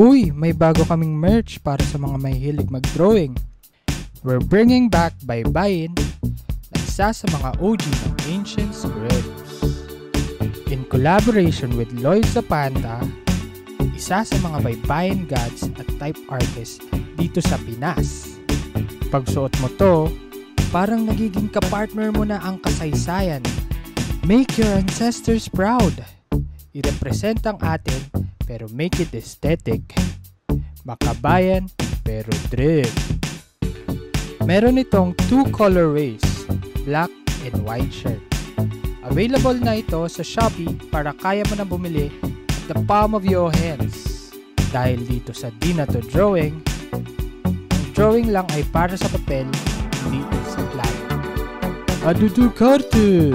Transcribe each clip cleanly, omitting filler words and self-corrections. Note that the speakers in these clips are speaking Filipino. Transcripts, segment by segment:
Uy, may bago kaming merch para sa mga mahilig mag-drawing. We're bringing back Baybayin na isa sa mga OG ng ancient scripts. In collaboration with Lloyd Zapanta, isa sa mga baybayin gods at type artists dito sa Pinas. Pagsuot mo to, parang nagiging kapartner mo na ang kasaysayan. Make your ancestors proud. I-represent ang atin pero make it aesthetic. Makabayan pero drip. Meron itong 2 colorways, black and white shirt. Available na ito sa Shopee para kaya mo na bumili at the palm of your hands. Dahil dito sa Di Na To Drawing, ang drawing lang ay para sa papel, hindi sa plano. Adudu karte!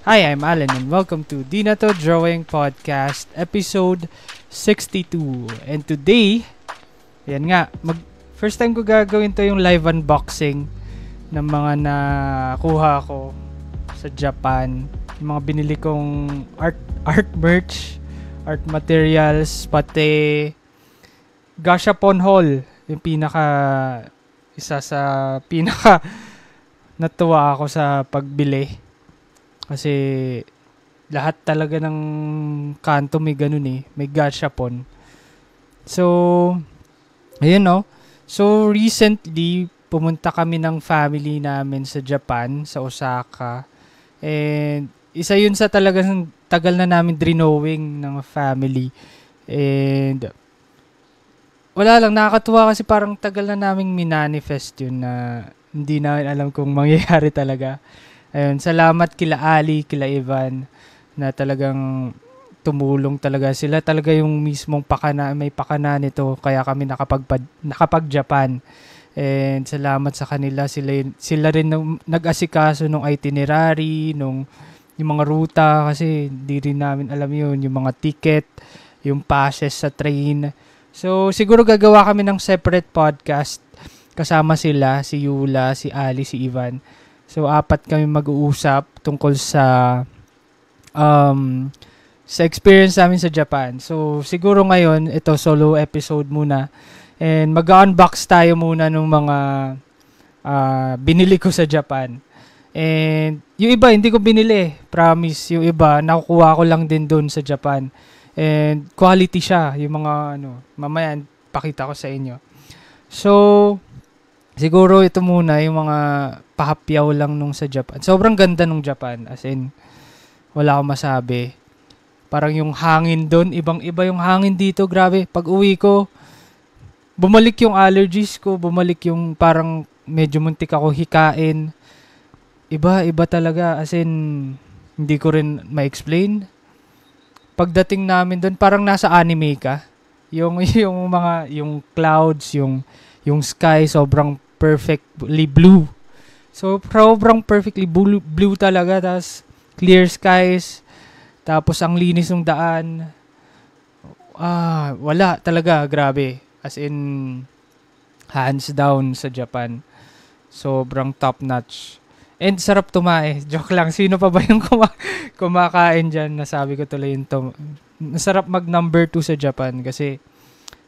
Hi, I'm Alan and welcome to Di Na To Drawing Podcast episode 62. And today, yan nga, first time ko gagawin to yung live unboxing ng mga nakuha ko sa Japan. Yung mga binili kong art merch, art materials, pati Gashapon Haul. Yung isa sa pinaka natuwa ako sa pagbili. Kasi lahat talaga ng kanto may ganun may gashapon. So, ayun no. So, recently, pumunta kami ng family namin sa Japan, sa Osaka. And isa yun sa talagang tagal na namin drawing ng family. And wala lang, nakakatuwa kasi parang tagal na naming minanifest yun na hindi namin alam kung mangyayari talaga. Ayun, salamat kila Ali, kila Ivan na talagang tumulong talaga. Sila talaga yung mismong may pakana nito kaya kami nakapag-Japan. And salamat sa kanila. Sila rin nag-asikaso nung itinerary, yung mga ruta kasi hindi rin namin alam yun. Yung mga ticket, yung passes sa train. So siguro gagawa kami ng separate podcast. Kasama sila, si Yula, si Ali, si Ivan. So, 4 kami mag-uusap tungkol sa experience namin sa Japan. So, siguro ngayon, ito solo episode muna. And mag-unbox tayo muna ng mga binili ko sa Japan. And yung iba, hindi ko binili. Promise. Yung iba, nakukuha ko lang din doon sa Japan. And quality siya. Yung mga, mamaya, pakita ko sa inyo. So, siguro ito muna yung mga pahapyaw lang nung sa Japan. Sobrang ganda nung Japan. As in, wala akong masabi. Parang yung hangin doon, ibang-iba yung hangin dito. Grabe, pag uwi ko, bumalik yung allergies ko. Bumalik yung parang medyo muntik ako hikain. Iba talaga. As in, hindi ko rin ma-explain. Pagdating namin doon, parang nasa anime ka. Yung clouds, yung sky, sobrang perfectly blue. So, sobrang perfectly blue talaga. Tapos, clear skies. Tapos, ang linis ng daan. Wala talaga. Grabe. As in, hands down sa Japan. Sobrang top notch. And, sarap tumae. Joke lang. Sino pa ba yung kumakain dyan? Nasabi ko tuloy yung masarap mag number 2 sa Japan. Kasi,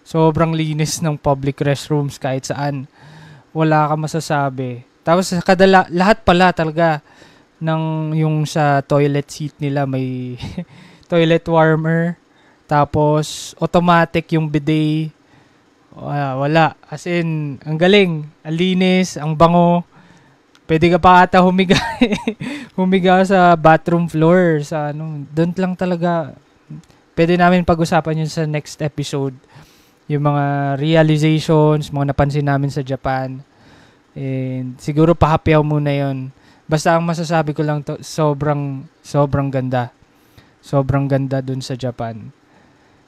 sobrang linis ng public restrooms kahit saan. Wala ka masasabi. Tapos lahat pala talaga ng yung sa toilet seat nila may toilet warmer. Tapos automatic yung bidet. Wala. As in, ang galing. Ang linis, ang bango. Pwede ka pa ata humiga sa bathroom floor. Doon lang talaga. Pwede namin pag-usapan yun sa next episode. Yung mga realizations, mga napansin namin sa Japan. And siguro pahapyaw muna yon. Basta ang masasabi ko lang to, sobrang ganda. Sobrang ganda dun sa Japan.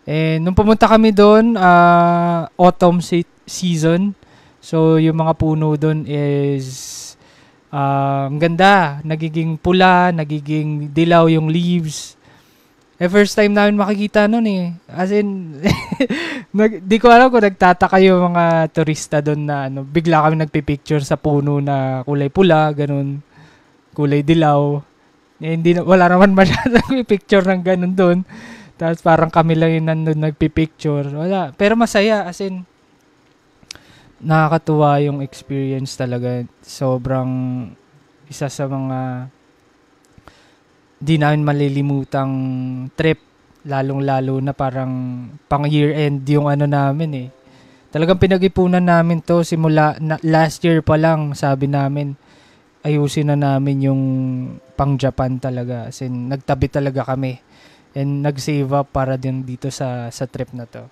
And nung pumunta kami dun, autumn season. So yung mga puno dun is ang ganda. Nagiging pula, nagiging dilaw yung leaves. First time namin makikita nun eh. As in, di ko alam kung nagtataka yung mga turista doon na bigla kami nagpipicture sa puno na kulay pula, ganun, kulay dilaw. Wala naman masyadong picture ng ganun doon. Tapos parang kami lang yung nandun nagpipicture. Wala. Pero masaya, as in, nakakatuwa yung experience talaga. Sobrang isa sa mga di namin malilimutang trip, lalong-lalo na parang pang year-end yung namin eh. Talagang pinag-ipunan namin to simula last year pa lang, sabi namin, ayusin na namin yung pang Japan talaga. As in, nagtabi talaga kami and nag-save up para din dito sa trip na to.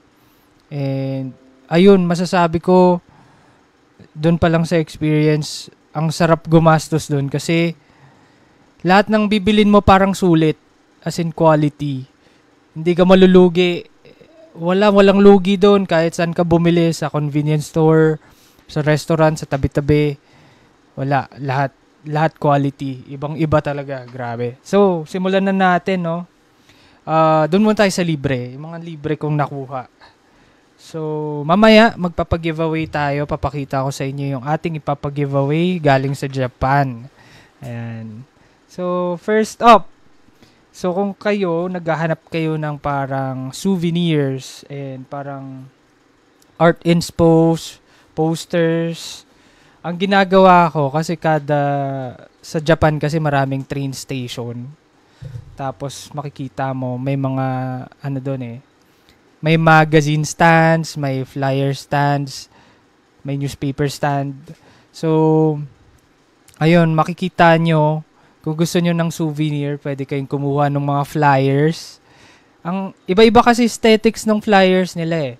And ayun, masasabi ko, doon pa lang sa experience, ang sarap gumastos doon kasi lahat ng bibilin mo parang sulit, as in quality. Hindi ka malulugi. Walang lugi doon kahit saan ka bumili, sa convenience store, sa restaurant, sa tabi-tabi. Wala, lahat quality. Ibang-iba talaga, grabe. So, simulan na natin, no? Doon muna tayo sa libre, yung mga libre kong nakuha. So, mamaya magpapag-giveaway tayo. Papakita ko sa inyo yung ating ipapag-giveaway galing sa Japan. Ayan. So, first up, so kung kayo, naghahanap kayo ng parang souvenirs and parang art inspos, posters, ang ginagawa ko, kasi sa Japan kasi maraming train station. Tapos makikita mo, may mga, doon eh, may magazine stands, may flyer stands, may newspaper stand. So, ayun, makikita nyo, kung gusto nyo ng souvenir, pwede kayong kumuha ng mga flyers. Ang iba-iba kasi aesthetics ng flyers nila eh.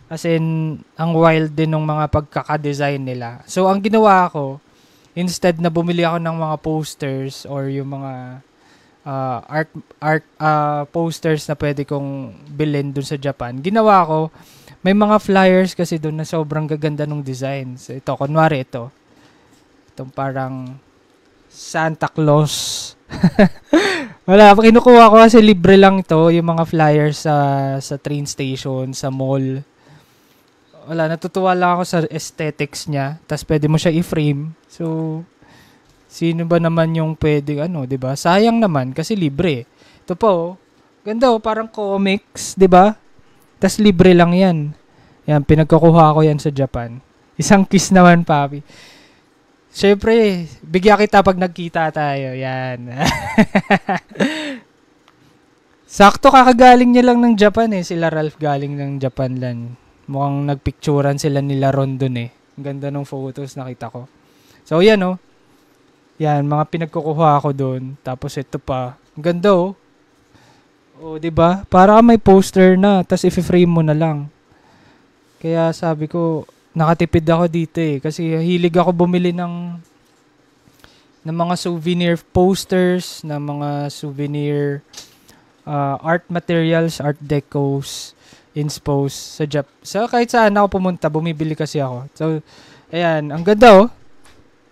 As in, ang wild din ng mga pagkaka-design nila. So, ang ginawa ko, instead na bumili ako ng mga posters or yung mga art posters na pwede kong bilhin dun sa Japan, ginawa ko, may mga flyers kasi dun na sobrang gaganda ng design. So, ito, kunwari ito. Itong parang Santa Claus. Wala, kinukuha ko kasi libre lang to, yung mga flyers sa train station, sa mall. Wala, natutuwa lang ako sa aesthetics niya. Tapos pwede mo siya i-frame. So, sino ba naman yung pwede, 'di ba? Sayang naman kasi libre. Ito po, ganda parang comics, 'di ba? Tapos libre lang 'yan. Yan, pinagkukuha ko 'yan sa Japan. Isang kiss naman, papi. Siyempre, bigyan kita pag nagkita tayo. Yan. Sakto, kakagaling niya lang ng Japan eh. Sila Ralph galing ng Japan lang. Mukhang nagpicturan sila nila Ron dun eh. Ang ganda ng photos nakita ko. So, yan oh. Yan, mga pinagkukuha ko dun. Tapos ito pa. Ang ganda oh. O, diba? Para may poster na. Tapos i-frame mo na lang. Kaya sabi ko, nakatipid ako dito eh. Kasi hilig ako bumili ng mga souvenir posters, ng mga souvenir art materials, art decos, inspos sa Japan. So, kahit saan ako pumunta, bumibili kasi ako. So, ayan. Ang ganda oh.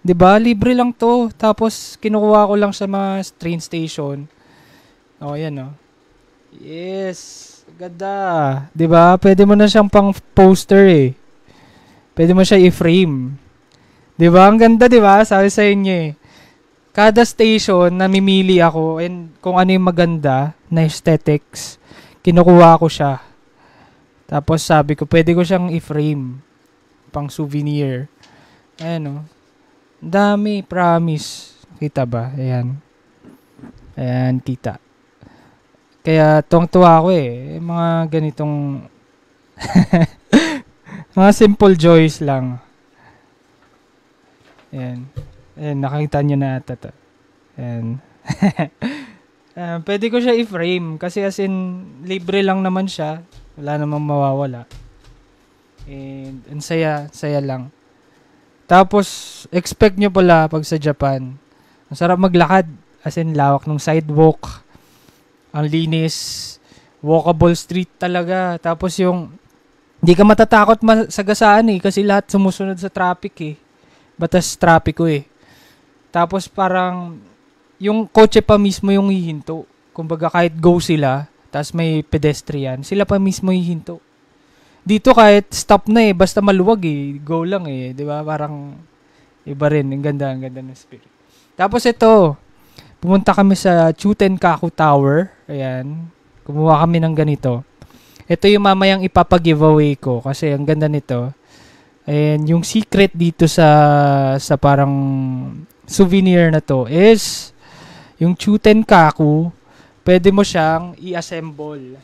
'Di ba? Libre lang to. Tapos, kinukuha ko lang sa mga train station. Oh, ayan oh. Yes. Ganda. 'Di ba? Pwede mo na siyang pang poster eh. Pwede mo siya i-frame. 'Di ba? Ang ganda, 'di ba? Sabi sa inyo eh. Kada station, namimili ako and kung ano yung maganda na aesthetics, kinukuha ko siya. Tapos sabi ko, pwede ko siyang i-frame pang souvenir. Ayan o. Dami, promise. Kita ba? Ayan. Ayan, kita. Kaya tuwang-tuwa ako eh. Mga ganitong mga simple joys lang. Ayan. Ayan, nakakita nyo na ata to. Ayan. Pwede ko siya i-frame kasi as in, libre lang naman siya. Wala namang mawawala. And ang saya lang. Tapos, expect nyo pala pag sa Japan, ang sarap maglakad. As in, lawak ng sidewalk. Ang linis. Walkable street talaga. Tapos yung, hindi ka matatakot sagasaan eh. Kasi lahat sumusunod sa traffic eh. Batas trapiko eh. Tapos parang, yung kotse pa mismo yung hihinto. Kumbaga kahit go sila, tas may pedestrian, sila pa mismo hihinto. Dito kahit stop na basta maluwag go lang 'di ba? Parang iba rin, ang ganda ng spirit. Tapos ito, pumunta kami sa Chutenkaku Tower. Ayan, kumuha kami ng ganito. Ito yung mamayang ipapa-giveaway ko kasi ang ganda nito. And yung secret dito sa parang souvenir na to is yung Chutenkaku, pwede mo siyang i-assemble.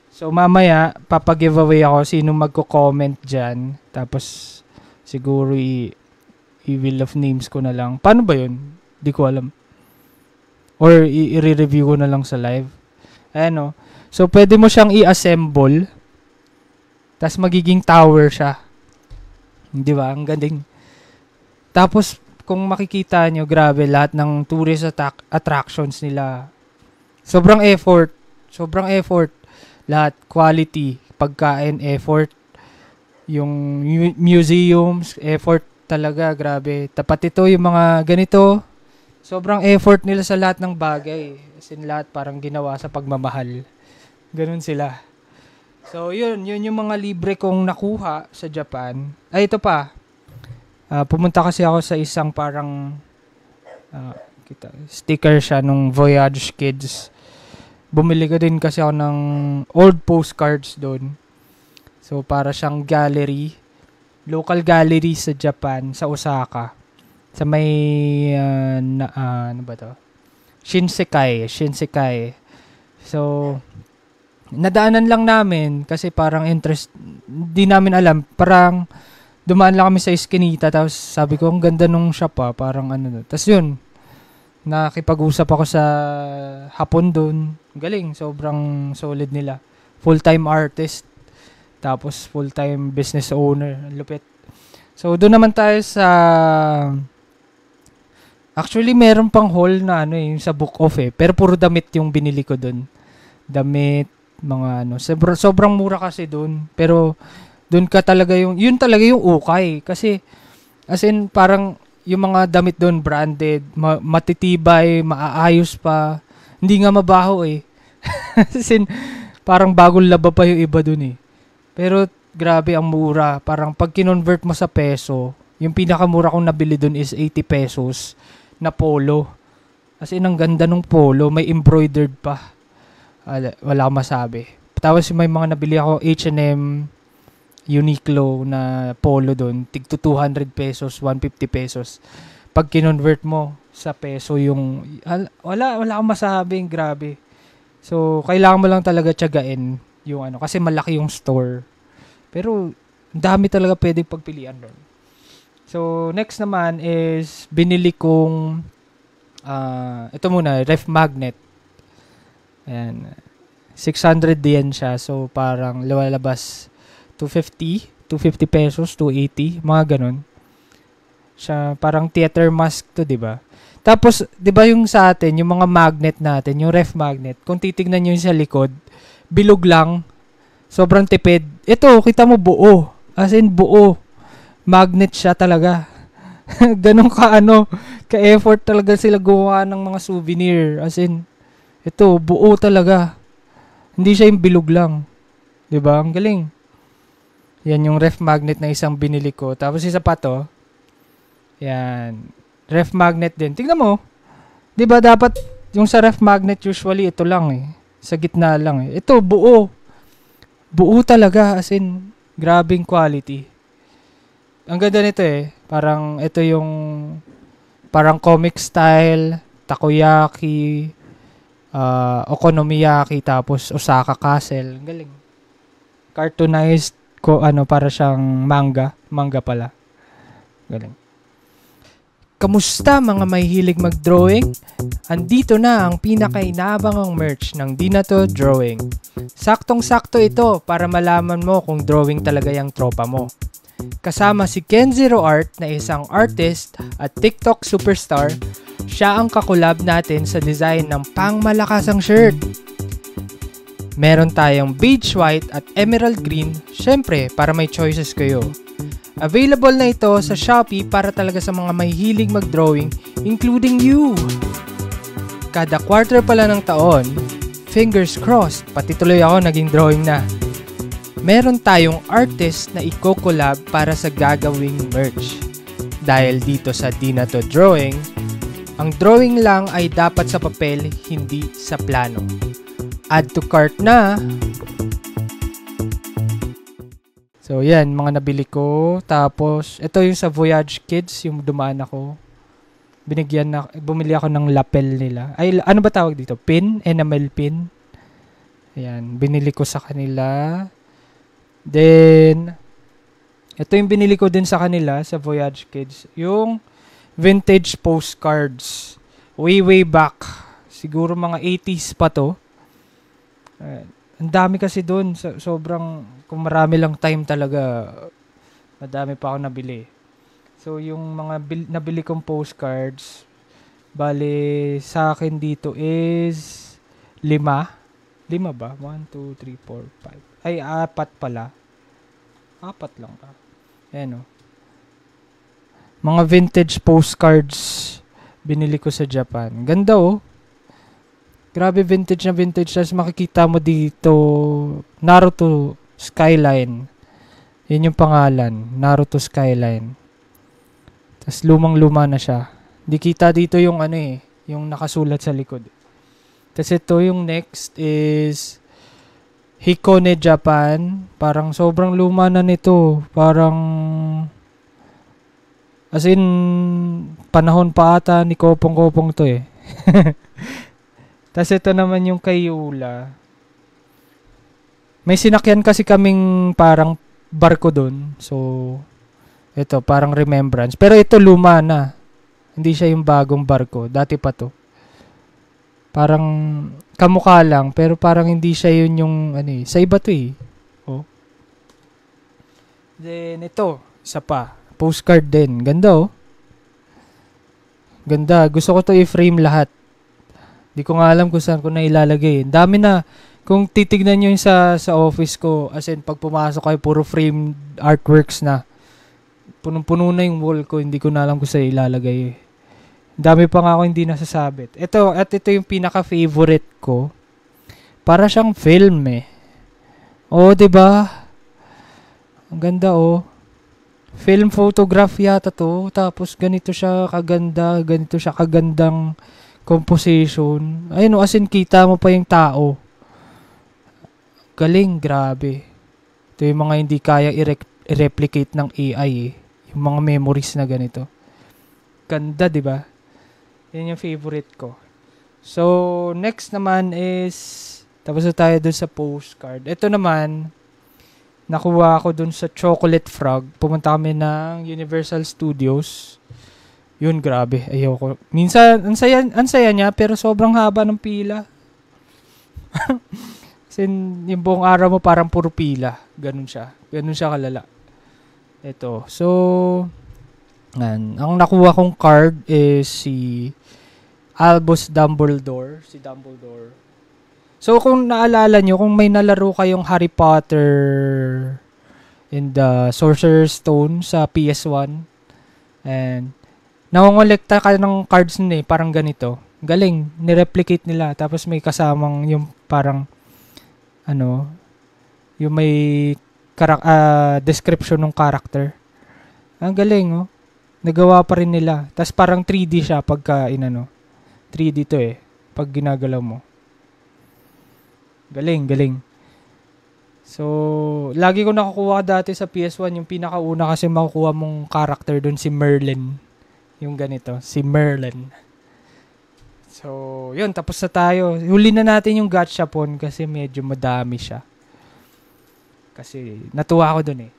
So mamaya papa-giveaway ako sino magko-comment diyan. Tapos siguro i-wheel of names ko na lang. Paano ba 'yun? Di ko alam. Or i-review ko na lang sa live. Ayan o. So pwede mo siyang i-assemble. Tapos magiging tower siya. Di ba? Ang galing. Tapos, kung makikita nyo, grabe, lahat ng tourist attractions nila. Sobrang effort. Lahat, quality, pagkain, effort. Yung museums, effort talaga, grabe. Tapat ito, yung mga ganito. Sobrang effort nila sa lahat ng bagay. As in, lahat parang ginawa sa pagmamahal. Ganun sila. So, yun yung mga libre kong nakuha sa Japan. Ay, ito pa. Pumunta kasi ako sa isang parang sticker siya nung Voyage Kids. Bumili ko din kasi ako ng old postcards doon. So, para siyang gallery. Local gallery sa Japan, sa Osaka. Sa may, ano ba to? Shinsekai. So, nadaanan lang namin kasi parang interest, di namin alam, parang dumaan lang kami sa Eskinita, tapos sabi ko, ang ganda nung shop parang ano. Tapos yun, nakipag-usap ako sa Hapon doon. Galing, sobrang solid nila. Full-time artist, tapos full-time business owner. Lupit. So, doon naman tayo sa, actually, meron pang hall na yung sa Book Off pero puro damit yung binili ko doon. Damit, mga sobrang mura kasi doon, pero doon ka talaga yun talaga yung ukay kasi as in parang yung mga damit doon branded, matitibay, maaayos pa, hindi nga mabaho as in parang bagong laba pa yung iba doon pero grabe ang mura. Parang pag kinonvert mo sa peso, yung pinakamura kong nabili doon is 80 pesos na polo, as in ang ganda ng polo, may embroidered pa. Wala akong masabi. Tapos may mga nabili ako H&M, Uniqlo na polo doon. Tig to 200 pesos, 150 pesos. Pag kinonvert mo sa peso yung... Wala akong masabing, grabe. So, kailangan mo lang talaga tiyagain yung kasi malaki yung store. Pero, dami talaga pwedeng pagpilian doon. So, next naman is binili kong ito muna, ref magnet. Ayan. 600 yen siya. So, parang lumalabas 250 pesos, 280, mga ganun. Siya, parang theater mask to, diba? Tapos, diba yung sa atin, yung mga magnet natin, yung ref magnet, kung titignan nyo yung sa likod, bilog lang, sobrang tipid. Ito, kita mo buo. As in, buo. Magnet siya talaga. Ganun ka-effort talaga sila gumawa ng mga souvenir. As in, ito, buo talaga. Hindi siya yung bilog lang. Diba? Ang galing. Yan yung ref magnet na isang binili ko. Tapos isa pa to. Yan. Ref magnet din. Tingnan mo. Diba dapat yung sa ref magnet usually ito lang sa gitna lang Ito, buo. Buo talaga. As in, grabing quality. Ang ganda nito Parang ito yung parang comic style, takoyaki, okonomiyaki, tapos Osaka Castle. Galing. Cartoonized para siyang manga pala. Galing. Kamusta mga mahihilig mag-drawing? Andito na ang pinakainabangang merch ng Di Na To Drawing. Saktong-sakto ito para malaman mo kung drawing talaga yung tropa mo. Kasama si Kenzero Art na isang artist at TikTok superstar, siya ang kakolab natin sa design ng pangmalakasang shirt. Meron tayong beige white at emerald green, syempre para may choices kayo. Available na ito sa Shopee para talaga sa mga mahihilig mag-drawing, including you. Kada quarter pala ng taon, fingers crossed, pati tuloy ako naging drawing na. Meron tayong artist na i-collab para sa gagawing merch. Dahil dito sa Di Na To Drawing, ang drawing lang ay dapat sa papel, hindi sa plano. Add to cart na. So yan, mga nabili ko. Tapos, ito yung sa Voyage Kids, yung dumaan ako. Bumili ako ng lapel nila. Ay, ano ba tawag dito? Pin? Enamel pin. Ayan, binili ko sa kanila. Then, ito yung binili ko din sa kanila, sa Voyage Kids. Yung vintage postcards. Way back. Siguro mga 80s pa to. Ang dami kasi doon. Sobrang, kung marami lang time talaga, madami pa ako nabili. So, yung mga nabili kong postcards, bale, sa akin dito is 5. 5 ba? 1, 2, 3, 4, 5. Ay, 4 pala. 4 lang ka. Ayan o. Mga vintage postcards binili ko sa Japan. Ganda oh. Grabe, vintage na vintage. Tapos makikita mo dito, Naruto Skyline. Yun yung pangalan. Naruto Skyline. Tapos lumang-luma na siya. Di kita dito yung yung nakasulat sa likod. Tapos ito yung next is Hikone Japan. Parang sobrang luma na nito. Parang as in panahon pa ata ni Kopong-Kopong to eh. Tapos ito naman yung kay Yula. May sinakyan kasi kaming parang barko dun. So ito, parang remembrance. Pero ito, luma na. Hindi siya yung bagong barko. Dati pa to. Parang kamukha lang. Pero parang hindi siya yun yung, sa iba to eh. Oh. Then, ito. Isa pa. Postcard din. Ganda oh. Ganda. Gusto ko to i-frame lahat. Di ko nga alam kung saan ko na ilalagay. Dami na. Kung titignan nyo yung sa office ko, as in, pag pumasok kayo, puro frame artworks na. Punong-puno na yung wall ko, hindi ko na alam kung saan ilalagay. Dami pa nga ako hindi nasasabit. Ito yung pinaka-favorite ko. Para siyang film eh. Oh, 'di ba? Ang ganda oh. Film photograph yata to. Tapos ganito siya kaganda, ganito siya kagandang composition. Ayun oh, as in kita mo pa yung tao. Galing, grabe. Ito yung mga hindi kaya i-replicate ng AI eh. Yung mga memories na ganito. Ganda, di ba? Yan yung favorite ko. So, next naman is, tapos na tayo dun sa postcard. Ito naman, nakuha ko dun sa Chocolate Frog. Pumunta kami ng Universal Studios. Yun, grabe. Ayoko. Minsan, ang saya niya, pero sobrang haba ng pila. Kasi yung buong araw mo parang puro pila. Ganun siya. Ganun siya kalala. Ito. So, ang nakuha kong card is si Albus Dumbledore. Si Dumbledore. So, kung naalala nyo, kung may nalaro kayong Harry Potter in the Sorcerer's Stone sa PS1, and nangongolekta ka ng cards nun eh, parang ganito. Galing. Nireplicate nila. Tapos may kasamang yung parang, yung may description ng character. Ang galing, oh. Nagawa pa rin nila. Tapos parang 3D siya pagka 3D to eh. Pag ginagalaw mo. Galing, galing. So, lagi ko nakukuha dati sa PS1 yung pinakauna kasi makukuha mong character doon si Merlin. Yung ganito, si Merlin. So, yun, tapos na tayo. Huli na natin yung gachapon kasi medyo madami siya. Kasi natuwa ako dun eh.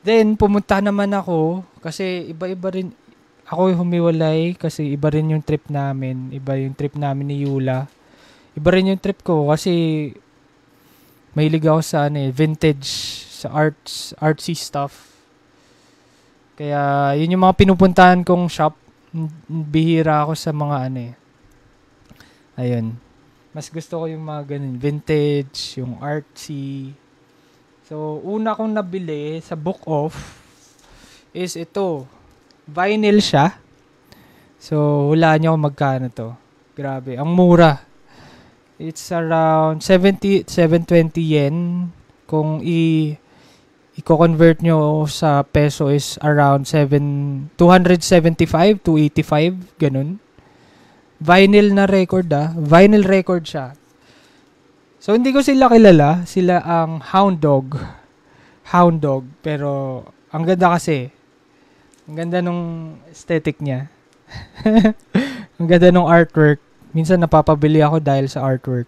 Then, pumunta naman ako kasi iba-iba rin. Ako yung humiwalay kasi iba rin yung trip namin. Iba yung trip namin ni Yula. Iba rin yung trip ko kasi mahilig ako sa vintage, sa artsy stuff. Kaya yun yung mga pinupuntahan kong shop. Bihira ako sa mga ayun. Mas gusto ko yung mga ganun, vintage, yung artsy. So, una kong nabili sa Book Off is ito. Vinyl siya. So, hulaan niyo kung magkano to. Grabe, ang mura. It's around 720 yen. Kung i-convert nyo sa peso is around 275 to 85, ganun. Vinyl na record Vinyl record siya. So, hindi ko sila kilala. Sila ang Hound Dog. Pero, ang ganda kasi. Ang ganda nung aesthetic niya. Ang ganda nung artwork. Minsan napapabili ako dahil sa artwork.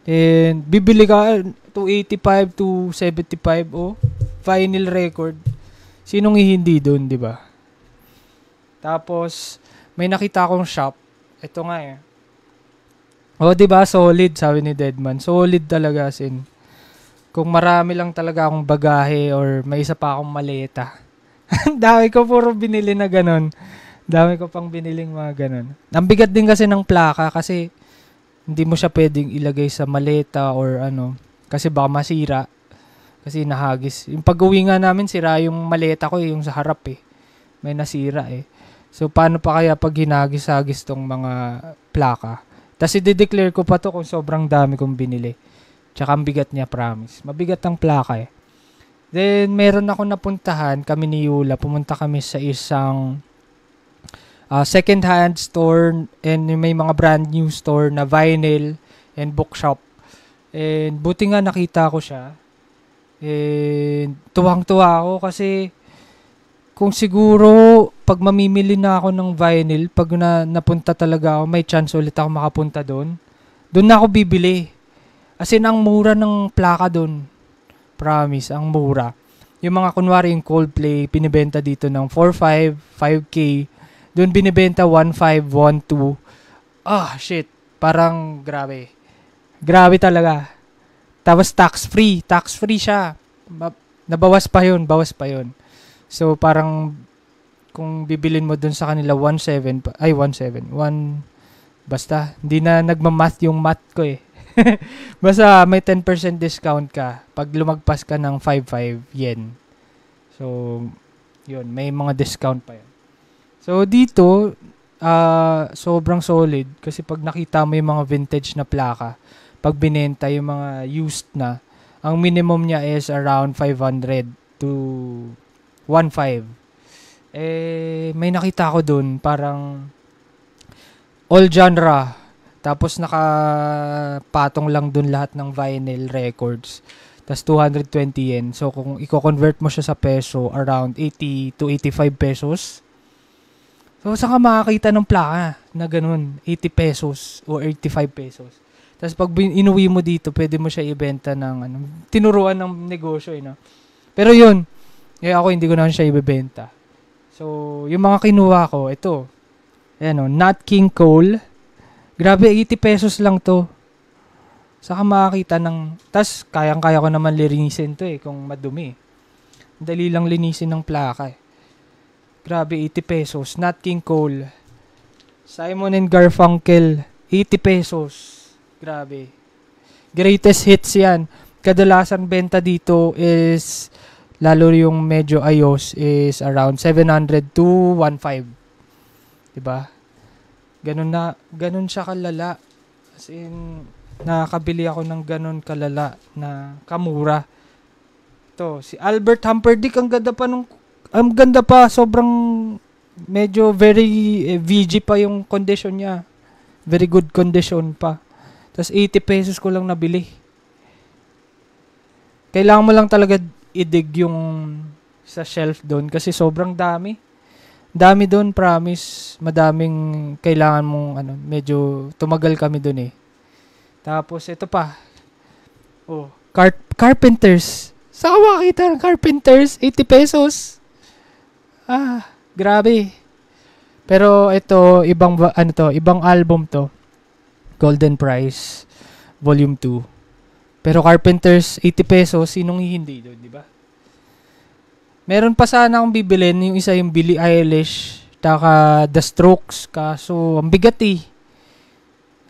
And, bibili ka 285 to 75. Oh, vinyl record. Sinong hindi doon, di ba? Tapos, may nakita akong shop. Ito nga eh. Oh, di ba? Solid, sabi ni Deadman. Solid talaga, as in. Kung marami lang talaga akong bagahe or may isa pa akong maleta. Dami ko puro binili na ganun. Dami ko pang biniling mga ganun. Ang bigat din kasi ng plaka kasi hindi mo siya pwedeng ilagay sa maleta or ano. Kasi baka masira. Kasi nahagis. Yung pag-uwi nga namin, sira yung maleta ko yung sa harap eh. May nasira eh. So, paano pa kaya pag hinagis-hagis tong mga plaka? Tapos i-declare ko pa to kung sobrang dami kong binili. Tsaka ang bigat niya, promise. Mabigat ang plaka eh. Then, meron ako napuntahan, kami ni Yula. Pumunta kami sa isang second-hand store and may mga brand new store na vinyl and bookshop. And buti nga nakita ko siya. And tuwang-tuwa ako kasi kung siguro pag mamimili na ako ng vinyl, pag napunta talaga ako, may chance ulit ako makapunta doon. Doon na ako bibili. As in, ang mura ng plaka doon. Promise, ang mura. Yung mga kunwari yung Coldplay, pinibenta dito ng 4.5, 5K. Doon binibenta 1.5, 1.2. Ah, shit. Parang grabe. Grabe talaga. Tapos tax-free. Tax-free siya. Nabawas pa yun. So, parang kung bibilin mo dun sa kanila 1.7, basta, hindi na nagmamath yung math ko eh. Basta may 10% discount ka pag lumagpas ka ng 5.5 yen. So, yun, may mga discount pa yun. So, dito, sobrang solid kasi pag nakita mo yung mga vintage na plaka, pag binenta yung mga used na, ang minimum niya is around 500 to 1.5. May nakita ko dun, parang all genre. Tapos nakapatong lang dun lahat ng vinyl records. Tapos 220 yen. So kung i-convert mo siya sa peso, around 80 to 85 pesos. So saan ka makakita ng plaka na ganun? 80 pesos o 85 pesos. Tapos pag inuwi mo dito, pwede mo siya ibenta ng tinuruan ng negosyo. No? Pero yun, ako hindi ko na siya ibebenta. So, yung mga kinuha ko, ito. Ayan o, Nat King Cole. Grabe, 80 pesos lang to. Saka makakita ng... Tas, kayang-kaya ko naman linisin to kung madumi. Dali lang linisin ng plaka Grabe, 80 pesos. Nat King Cole. Simon and Garfunkel. 80 pesos. Grabe. Greatest hits yan. Kadalasan benta dito is... Lalo yung medyo ayos is around 700 to 1.5. Diba? Ganun siya kalala. As in, nakakabili ako ng ganun kalala na kamura. Ito, si Albert Humperdinck, ang ganda pa, sobrang medyo very VG pa yung condition niya. Very good condition pa. Tapos 80 pesos ko lang nabili. Kailangan mo lang talaga idig yung sa shelf doon kasi sobrang dami. Dami doon, promise. Madaming kailangan mong medyo tumagal kami doon Tapos ito pa. Oh, Carpenters. Saan ka makakita ng Carpenters? 80 pesos. Grabe. Pero ito ibang album to. Golden Prize Volume 2. Pero Carpenters, 80 pesos, sinong hindi doon, di ba? Meron pa sana akong bibilin, yung isa yung Billie Eilish, taka The Strokes, kaso ang bigat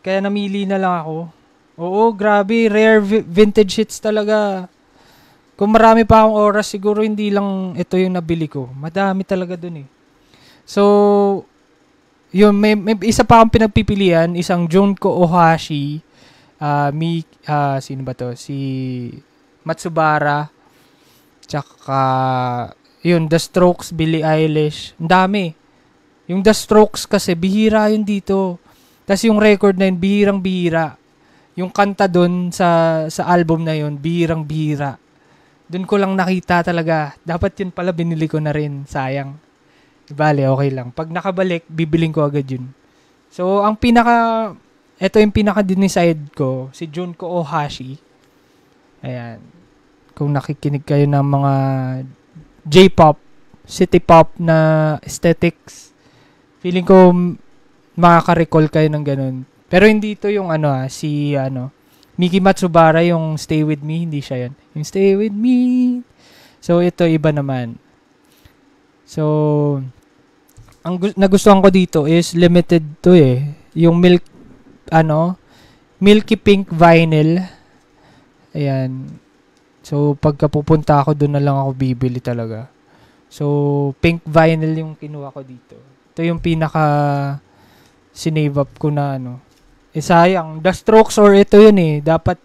Kaya namili na lang ako. Oo, grabe, rare vintage hits talaga. Kung marami pa akong oras, siguro hindi lang ito yung nabili ko. Madami talaga doon So, yun, may isa pa akong pinagpipilian, isang Junko Ohashi, Sino ba to? Si Matsubara. Tsaka, yun, The Strokes, Billie Eilish. Ang dami. Yung The Strokes kasi, bihira yun dito. Tapos yung record na yun, bihirang-bihira. Yung kanta dun sa album na yun, bihirang-bihira. Dun ko lang nakita talaga. Dapat yun pala, binili ko na rin. Sayang. Bale, okay lang. Pag nakabalik, bibiling ko agad yun. So, ito yung pinaka-decide ko, si Junko Ohashi. Ayan. Kung nakikinig kayo ng mga J-pop, city pop na aesthetics, feeling ko makaka-recall kayo ng ganun. Pero hindi ito yung Miki Matsubara, yung Stay With Me, hindi siya yan. Yung Stay With Me. So, ito iba naman. So, ang nagustuhan ko dito is limited to yung Milky Pink Vinyl. Ayan. So, pagka pupunta ako, doon na lang ako bibili talaga. So, pink vinyl yung kinuha ko dito. Ito yung pinaka sinave up ko na sayang. The Strokes or ito yun Dapat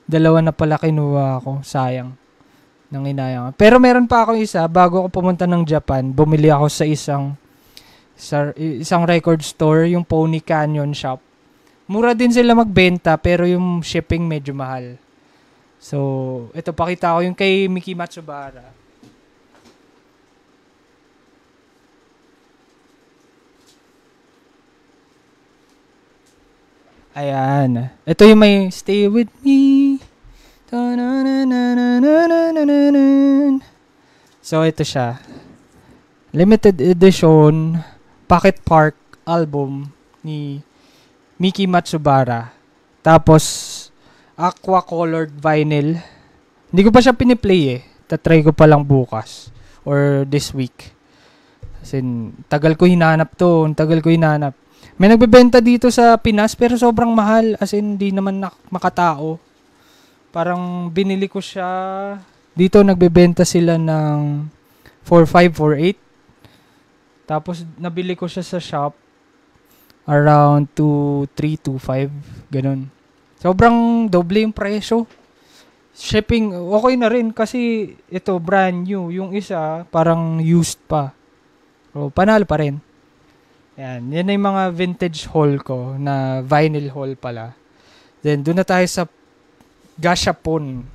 dalawa na pala kinuha ako. Sayang. Nang inayang. Pero meron pa ako isa. Bago ako pumunta ng Japan, bumili ako sa isang record store, yung Pony Canyon Shop. Mura din sila magbenta, pero yung shipping medyo mahal. So, ito pakita ko yung kay Miki Matsubara. Ayan. Ito yung may Stay With Me. So, ito siya. Limited edition Pocket Park album ni Miki Matsubara. Tapos, aqua colored vinyl. Hindi ko pa siya piniplay Tatry ko pa lang bukas or this week. As in, tagal ko hinanap to. May nagbebenta dito sa Pinas pero sobrang mahal. As in, hindi naman makatao. Parang binili ko siya. Dito nagbebenta sila ng 4.5, 4.8. Tapos nabili ko siya sa shop around 2.3, 2.5. Ganun. Sobrang doble yung presyo. Shipping, okay na rin kasi ito brand new. Yung isa, parang used pa. So, panalo pa rin. Yan na yung mga vintage haul ko na vinyl haul pala. Then, doon na tayo sa Gashapon.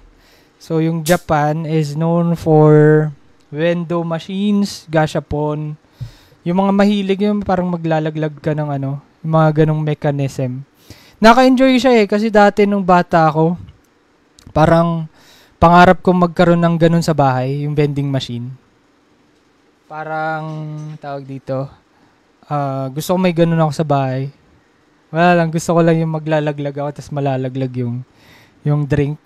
So, yung Japan is known for Wendo machines, Gashapon. Yung mga mahilig yung parang maglalaglag ka ng yung mga ganong mechanism. Naka-enjoy siya kasi dati nung bata ako, parang pangarap kong magkaroon ng ganun sa bahay, yung vending machine. Parang, tawag dito, gusto ko may ganun ako sa bahay. Wala lang, gusto ko lang yung maglalaglag ako tapos malalaglag yung drink.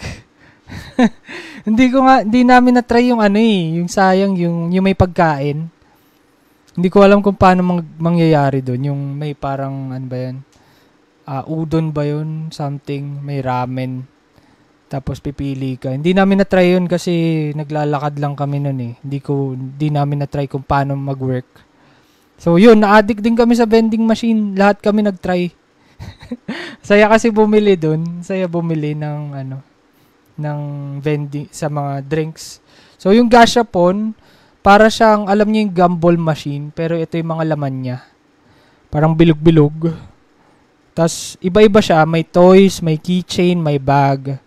Hindi namin na-try yung yung sayang, yung may pagkain. Hindi ko alam kung paano mangyayari doon. Yung may parang, ba yan? Udon ba yun? Something. May ramen. Tapos pipili ka. Hindi namin na-try yun kasi naglalakad lang kami nun Hindi namin na-try kung paano mag-work. So yun, na-addict din kami sa vending machine. Lahat kami nag-try. Saya kasi bumili dun. Saya bumili ng vending sa mga drinks. So yung Gashapon, para siyang, alam niyo yung gumball machine, pero ito yung mga laman niya. Parang bilog-bilog. Tas iba-iba siya. May toys, may keychain, may bag.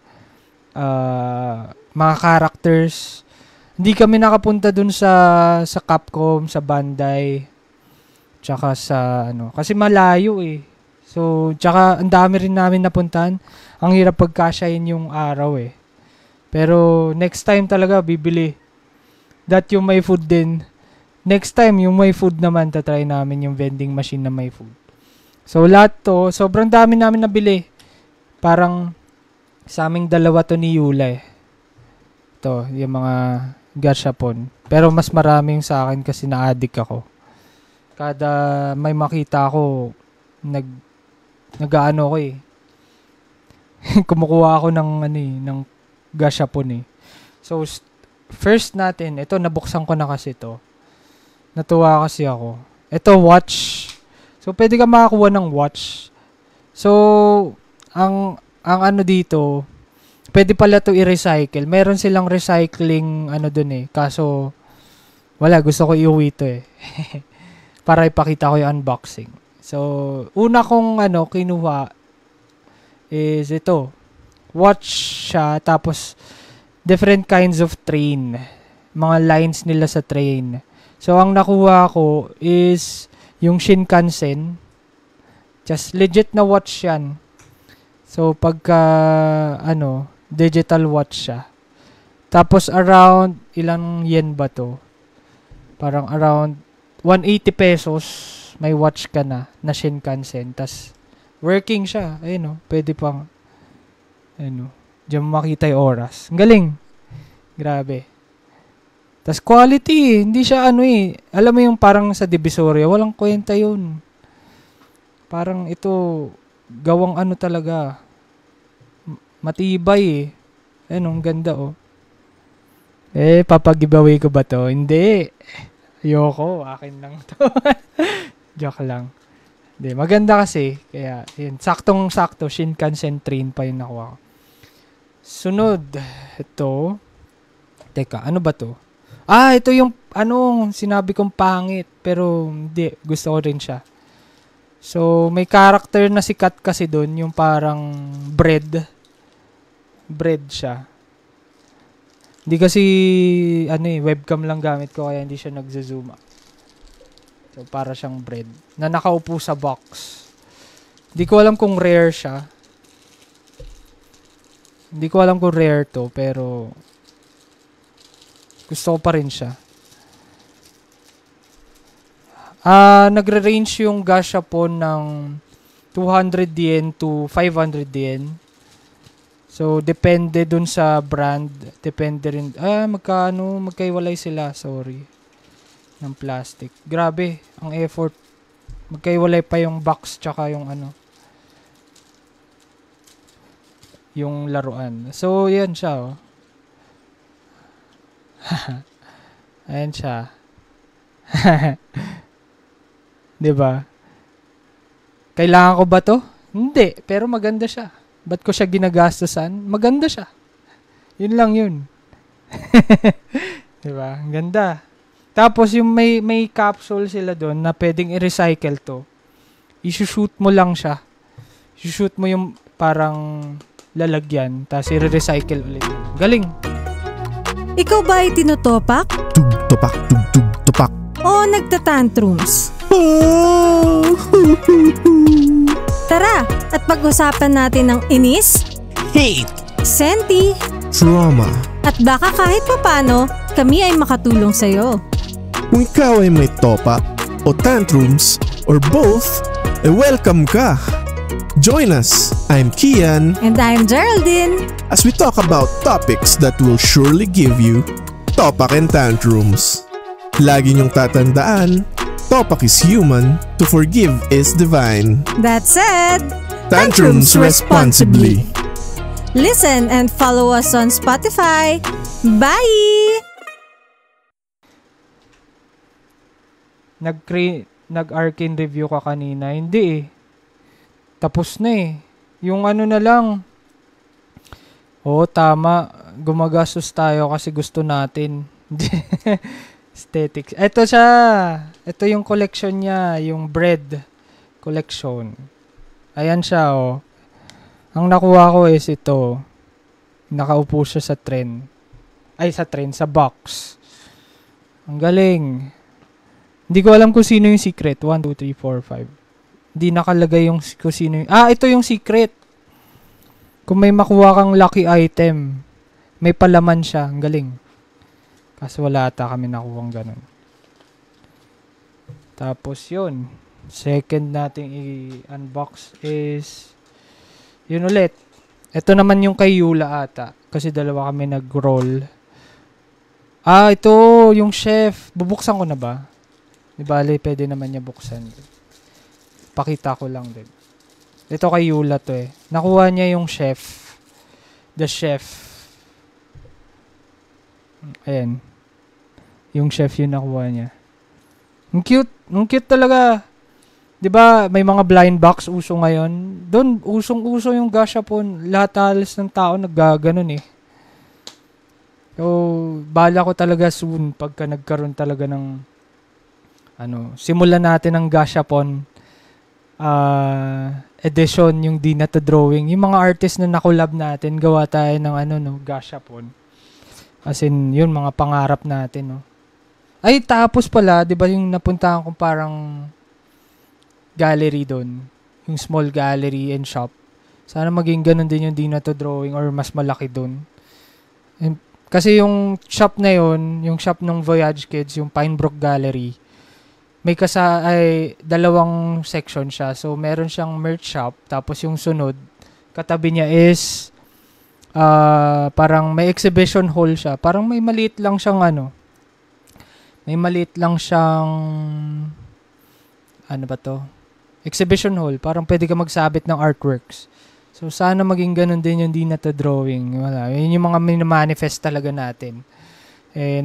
Mga characters. Hindi kami nakapunta dun sa Capcom, sa Bandai. Tsaka sa kasi malayo So, tsaka ang dami rin namin napuntahan. Ang hirap pagkasyahin yung araw Pero next time talaga bibili. That yung may food din. Next time yung may food naman tatry namin yung vending machine na may food. So, lahat to, sobrang dami namin nabili. Parang sa aming dalawa to ni Yula Ito, yung mga Gashapon. Pero mas maraming sa akin kasi na-addict ako. Kada may makita ako, nag-ano ko kumukuha ako ng Gashapon So, first natin, ito nabuksan ko na kasi to. Natuwa kasi ako. Ito, watch. So, pwede ka makakuha ng watch. So, ang ang ano dito, pwede pala to i-recycle. Meron silang recycling ano dun eh. Kaso, wala, gusto ko iuwi to eh. Para ipakita ko yung unboxing. So, una kong kinuha is ito. Watch siya, tapos different kinds of train. Mga lines nila sa train. So, ang nakuha ko is yung Shinkansen. Just legit na watch yan. So, pagka, digital watch siya. Tapos, around, ilang yen ba to? Parang around 180 pesos, may watch ka na Shinkansen. Tas, working siya. Ayun, pwede pang, diyan makita yung oras. Ang galing. Grabe. Tas, quality, hindi siya alam mo yung parang sa Divisoria, walang kwenta yun. Parang ito, gawang talaga. Matibay ang ganda papag-giveaway ko ba to? Hindi. Ayoko, akin lang to. Joke lang. Hindi, maganda kasi. Kaya, yun, saktong-sakto, Shinkansen train pa yung nakuha ko. Sunod, ito. Teka, ano ba to? Ito yung, sinabi kong pangit. Pero, hindi, gusto ko rin siya. So, may character na sikat kasi doon, yung parang bread siya. Hindi kasi, webcam lang gamit ko, kaya hindi siya nagzo-zoom. So, para siyang bread. Na nakaupo sa box. Hindi ko alam kung rare siya. Hindi ko alam kung rare to, pero gusto ko pa rin siya. Nagre-range yung gashapon ng 200 yen to 500 yen. So, depende dun sa brand. Depende rin. Magkaiwalay sila. Sorry. Ng plastic. Grabe, ang effort. Magkaiwalay pa yung box tsaka yung yung laruan. So, yan siya, Ayan siya. Diba? Kailangan ko ba to? Hindi. Pero maganda siya. Ba't ko siya ginagastosan? Maganda siya. Yun lang yun. Diba? Ang ganda. Tapos yung may capsule sila doon na pwedeng i-recycle to. I-shoot mo lang siya. I-shoot mo yung parang lalagyan. Tapos i-recycle ulit. Galing. Ikaw ba ay tinutopak? Tug-tupak, tug-tug-tupak. O nagtatantrums? Tara, at pag-usapan natin ng inis, Hate, senti, trauma. at baka kahit papano, kami ay makatulong sa'yo. Kung ikaw ay may topak o tantrums or both, welcome ka. Join us. I'm Kian And I'm Geraldine. as we talk about topics that will surely give you topak and tantrums. Lagi niyong tatandaan, topak is human, to forgive is divine. That said, Tantrums responsibly. Listen and follow us on Spotify. Bye! Nag-Arcane review ka kanina. Hindi eh. Tapos na eh. Yung na lang. Oo, tama. Gumagastos tayo kasi gusto natin. Aesthetics. Ito siya. Ito yung collection niya. Yung bread collection. Ayan siya Ang nakuha ko is ito. Nakaupo siya sa tren. Sa box. Ang galing. Hindi ko alam kung sino yung secret. 1, 2, 3, 4, 5. Hindi nakalagay yung kung sino yung... ito yung secret. Kung may makuha kang lucky item, may palaman siya. Ang galing. Kasi wala ata kami nakuhang ganun. Tapos yun. Second nating i-unbox is yun ulit. Ito naman yung kay Yula ata. Kasi dalawa kami nag-roll. Ito yung chef. Bubuksan ko na ba? Di bale, pwede naman niya buksan. Pakita ko lang din. Ito kay Yula to eh. Nakuha niya yung chef. The chef. Ayan. Yung chef yung nakuha niya. Ang cute. Ang cute talaga. 'di ba may mga blind box uso ngayon? Doon usong-uso yung gashapon. Lahat halos ng tao naggaganon eh. So, bala ko talaga soon pagka nagkaroon talaga ng simulan natin ng gashapon edition, yung Di Na To Drawing. Yung mga artist na nakolab natin, gawa tayo ng gashapon. As in, yun, mga pangarap natin, no. Ay, tapos pala, di ba yung napuntahan kong parang gallery doon, yung small gallery and shop. Sana maging ganun din yung Di Na To Drawing or mas malaki doon. Kasi yung shop na yun, yung shop ng Voyage Kids, yung Pinebrook Gallery, may dalawang section siya. So, meron siyang merch shop, tapos yung sunod, katabi niya is parang may exhibition hall siya. Parang may maliit lang siyang exhibition hall. Parang pwede ka magsabit ng artworks. So, sana maging ganun din yung Di Na To Drawing. Wala. Yun yung mga minimanifest talaga natin.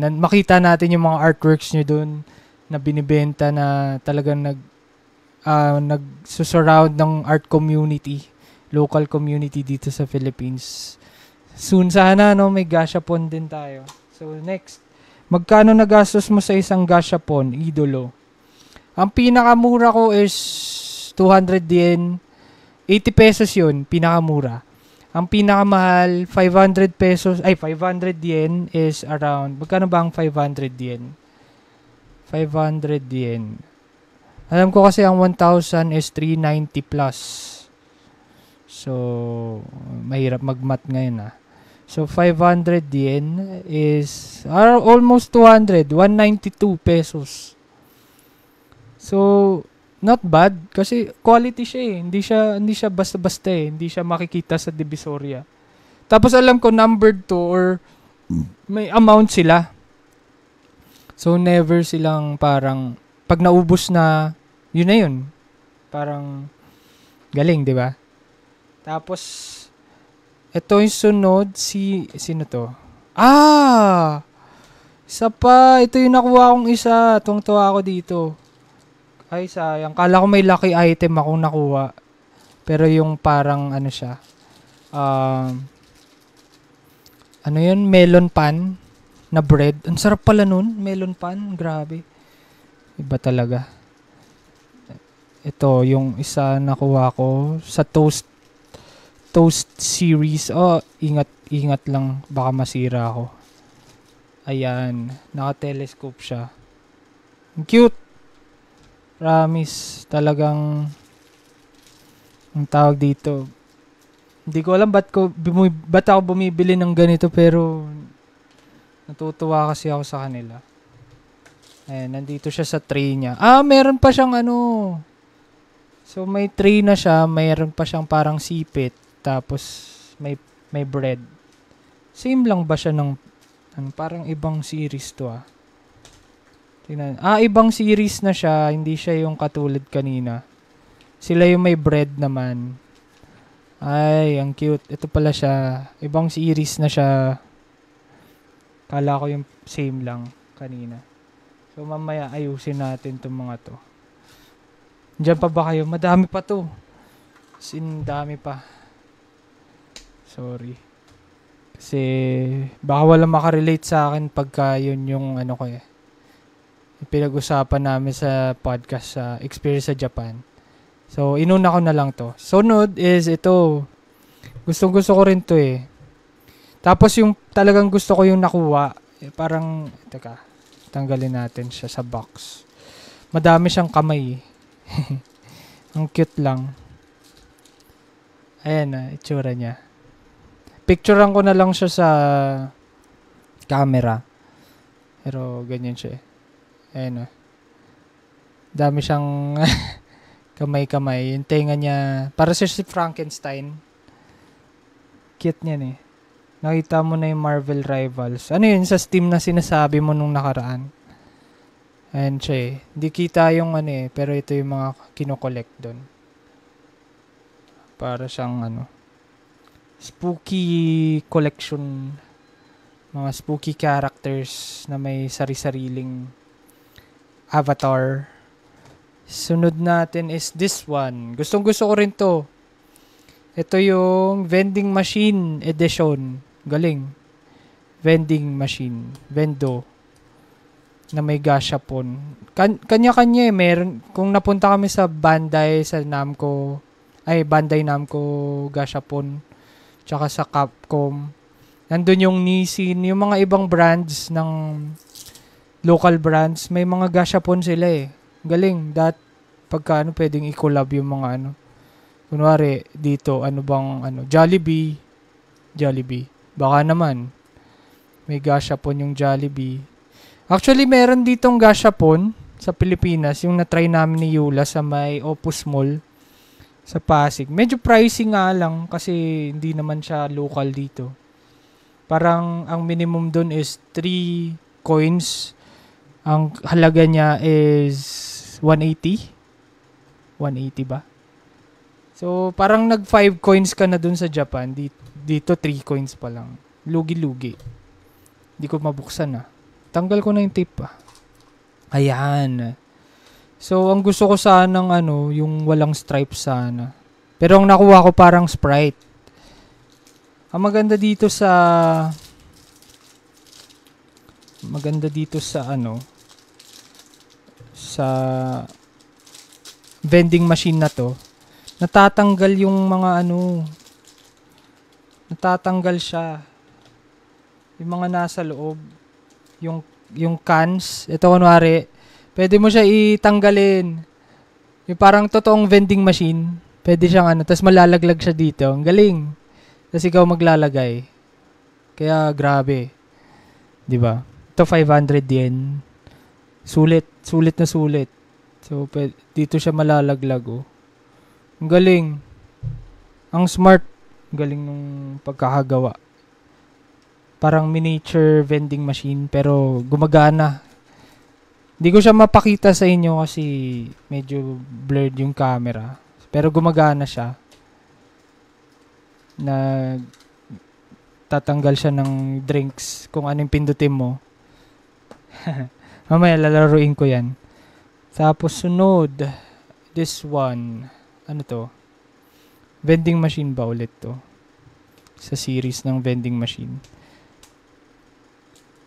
Makita natin yung mga artworks nyo dun na binibenta na talagang nagsusurround ng art community, local community dito sa Philippines. Soon sana, may gashapon din tayo. So, next. Magkano nagastos mo sa isang gashapon, idolo? Ang pinakamura ko is 200 yen. 80 pesos yun, pinakamura. Ang pinakamahal, 500 yen is around, magkano ba ang 500 yen? 500 yen. Alam ko kasi ang 1,000 is 390 plus. So, mahirap mag-math ngayon So, 500 yen is almost 200. 192 pesos. So, not bad. Kasi quality siya eh. Hindi siya basta-basta eh. Hindi siya makikita sa Divisoria. Tapos alam ko numbered to or may amount sila. So, never silang parang pag naubos na, yun na yun. Parang galing, di ba? Tapos, ito yung sunod, sino to? Isa pa. Ito yung nakuha kong isa. Tuwang-tuwa ako dito. Ay, sayang. Kala ko may lucky item akong nakuha. Pero yung parang, siya. Yun? Melon pan na bread. Ang sarap pala nun. Melon pan. Grabe. Iba talaga. Ito, yung isa nakuha ko sa toast series. Ingat lang. Baka masira ako. Ayan. Naka-telescope siya. Ang cute. Promise. Talagang ang tawag dito. Hindi ko alam ba't ako bumibili ng ganito pero natutuwa kasi ako sa kanila. Ayan. Nandito siya sa tray niya. Meron pa siyang So, may tray na siya. Mayroon pa siyang parang sipit. Tapos, may bread. Same lang ba siya ng parang ibang series to Tingnan. Ibang series na siya. Hindi siya yung katulad kanina. Sila yung may bread naman. Ay, ang cute. Ito pala siya. Ibang series na siya. Kala ko yung same lang kanina. So, mamaya ayusin natin itong mga to. Diyan pa ba kayo? Madami pa to. Dami pa. Sorry. Kasi baka wala makarelate sa akin pagka yun yung pinag-usapan namin sa podcast sa Experience sa Japan. So, inuna ko na lang to. Sunod is ito. Gusto ko rin to eh. Tapos yung talagang gusto ko yung nakuha. Parang, tanggalin natin siya sa box. Madami siyang kamay eh. Ang cute lang. Ayan itsura niya. Picturean ko na lang siya sa camera. Pero ganyan siya eh. Ayan dami siyang kamay-kamay. Yung tenga niya, para siya si Frankenstein. Cute niyan eh. Nakita mo na yung Marvel Rivals. Ano yun sa Steam na sinasabi mo nung nakaraan? Ayan siya eh. Hindi kita yung pero ito yung mga kinokollect doon. Para siyang spooky collection. Mga spooky characters na may sari-sariling avatar. Sunod natin is this one. Gustong gusto ko rin to. Ito yung vending machine edition. Galing. Vending machine. Vendo. Na may gashapon. Kanya-kanya eh. Meron, kung napunta kami sa Bandai Namco gashapon. Tsaka sa Capcom. Nandun yung Nissin. Yung mga ibang brands ng local brands. May mga gashapon sila eh. Galing. Pagka pwedeng i-collab yung mga kunwari, dito, Jollibee. Baka naman. May gashapon yung Jollibee. Actually, meron ditong gashapon sa Pilipinas. Yung na-try namin ni Yula sa may Opus Mall sa Pasig. Medyo pricey nga lang kasi hindi naman siya local dito. Parang ang minimum dun is 3 coins. Ang halaga niya is 180. 180 ba? So, parang nag 5 coins ka na dun sa Japan. Dito 3 coins pa lang. Lugi-lugi. Hindi ko mabuksan Tanggal ko na yung tape Ayan. So, ang gusto ko sanang yung walang stripe sana. Pero ang nakuha ko parang Sprite. Ang maganda dito sa sa vending machine na to, natatanggal yung mga natatanggal siya. Yung mga nasa loob. Yung cans. Ito kunwari, pwede mo siya itanggalin. Yung parang totoong vending machine. Pwede siyang tapos malalaglag siya dito. Ang galing. Tapos ikaw maglalagay. Kaya grabe. 'Di ba? Ito 500 yen. Sulit na sulit. So dito siya malalaglag Ang galing. Ang smart. Galing nung pagkakagawa. Parang miniature vending machine pero gumagana. Hindi ko siya mapakita sa inyo kasi medyo blurred yung camera. Pero gumagana siya. Tatanggal siya ng drinks kung anong pindutin mo. Mamaya lalaruin ko yan. Tapos sunod. This one. Ano to? Vending machine ba ulit to? Sa series ng vending machine.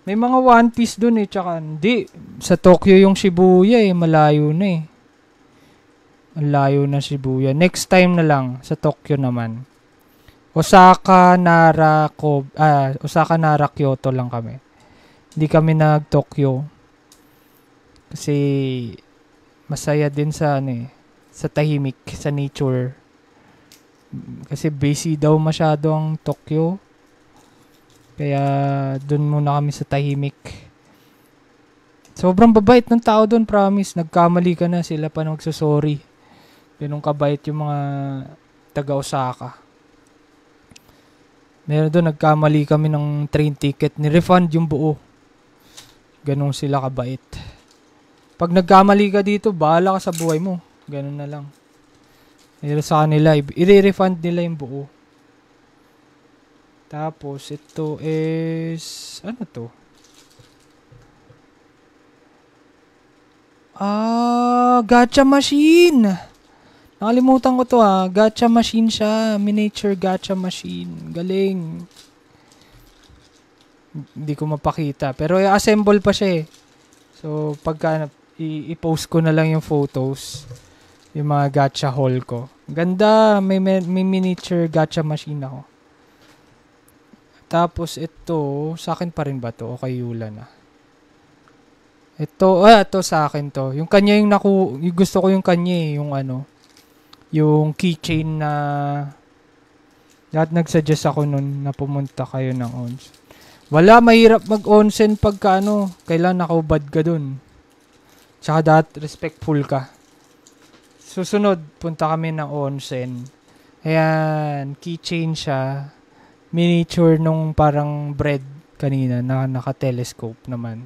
May mga One Piece dun tsaka hindi. Sa Tokyo yung Shibuya malayo na Ang layo na Shibuya. Next time na lang sa Tokyo naman. Osaka, Nara, Kyoto lang kami. Hindi kami nag-Tokyo. Kasi masaya din sa sa tahimik, sa nature. Kasi busy daw masyado ang Tokyo. Kaya dun muna kami sa tahimik. Sobrang babait ng tao dun, promise. Nagkamali ka na, sila pa nagsusorry. Ganun kabait yung mga taga-Osaka. Meron doon, nagkamali kami ng train ticket. Ni-refund yung buo. Ganun sila kabait. Pag nagkamali ka dito, bahala ka sa buhay mo. Ganun na lang. Pero sa kanila, i-refund nila yung buo. Tapos, ito is... Ano to? Gacha machine! Nakalimutan ko to Gacha machine siya. Miniature gacha machine. Galing. Hindi ko mapakita. Pero assemble pa siya So, pagka i-post ko na lang yung photos. Yung mga gacha haul ko. Ganda. May miniature gacha machine ako. Tapos ito, sa akin pa rin ba to? O kay Yula na? Ito sa akin to. Yung kanya yung gusto ko yung kanya yung keychain na lahat nagsuggest ako nun na pumunta kayo ng onsen. Wala, mahirap mag-onsen pagka kailangan nakaubad ka dun. Tsaka respectful ka. Susunod, punta kami ng onsen. Ayan, keychain siya. Miniature nung parang bread kanina na naka-telescope naman.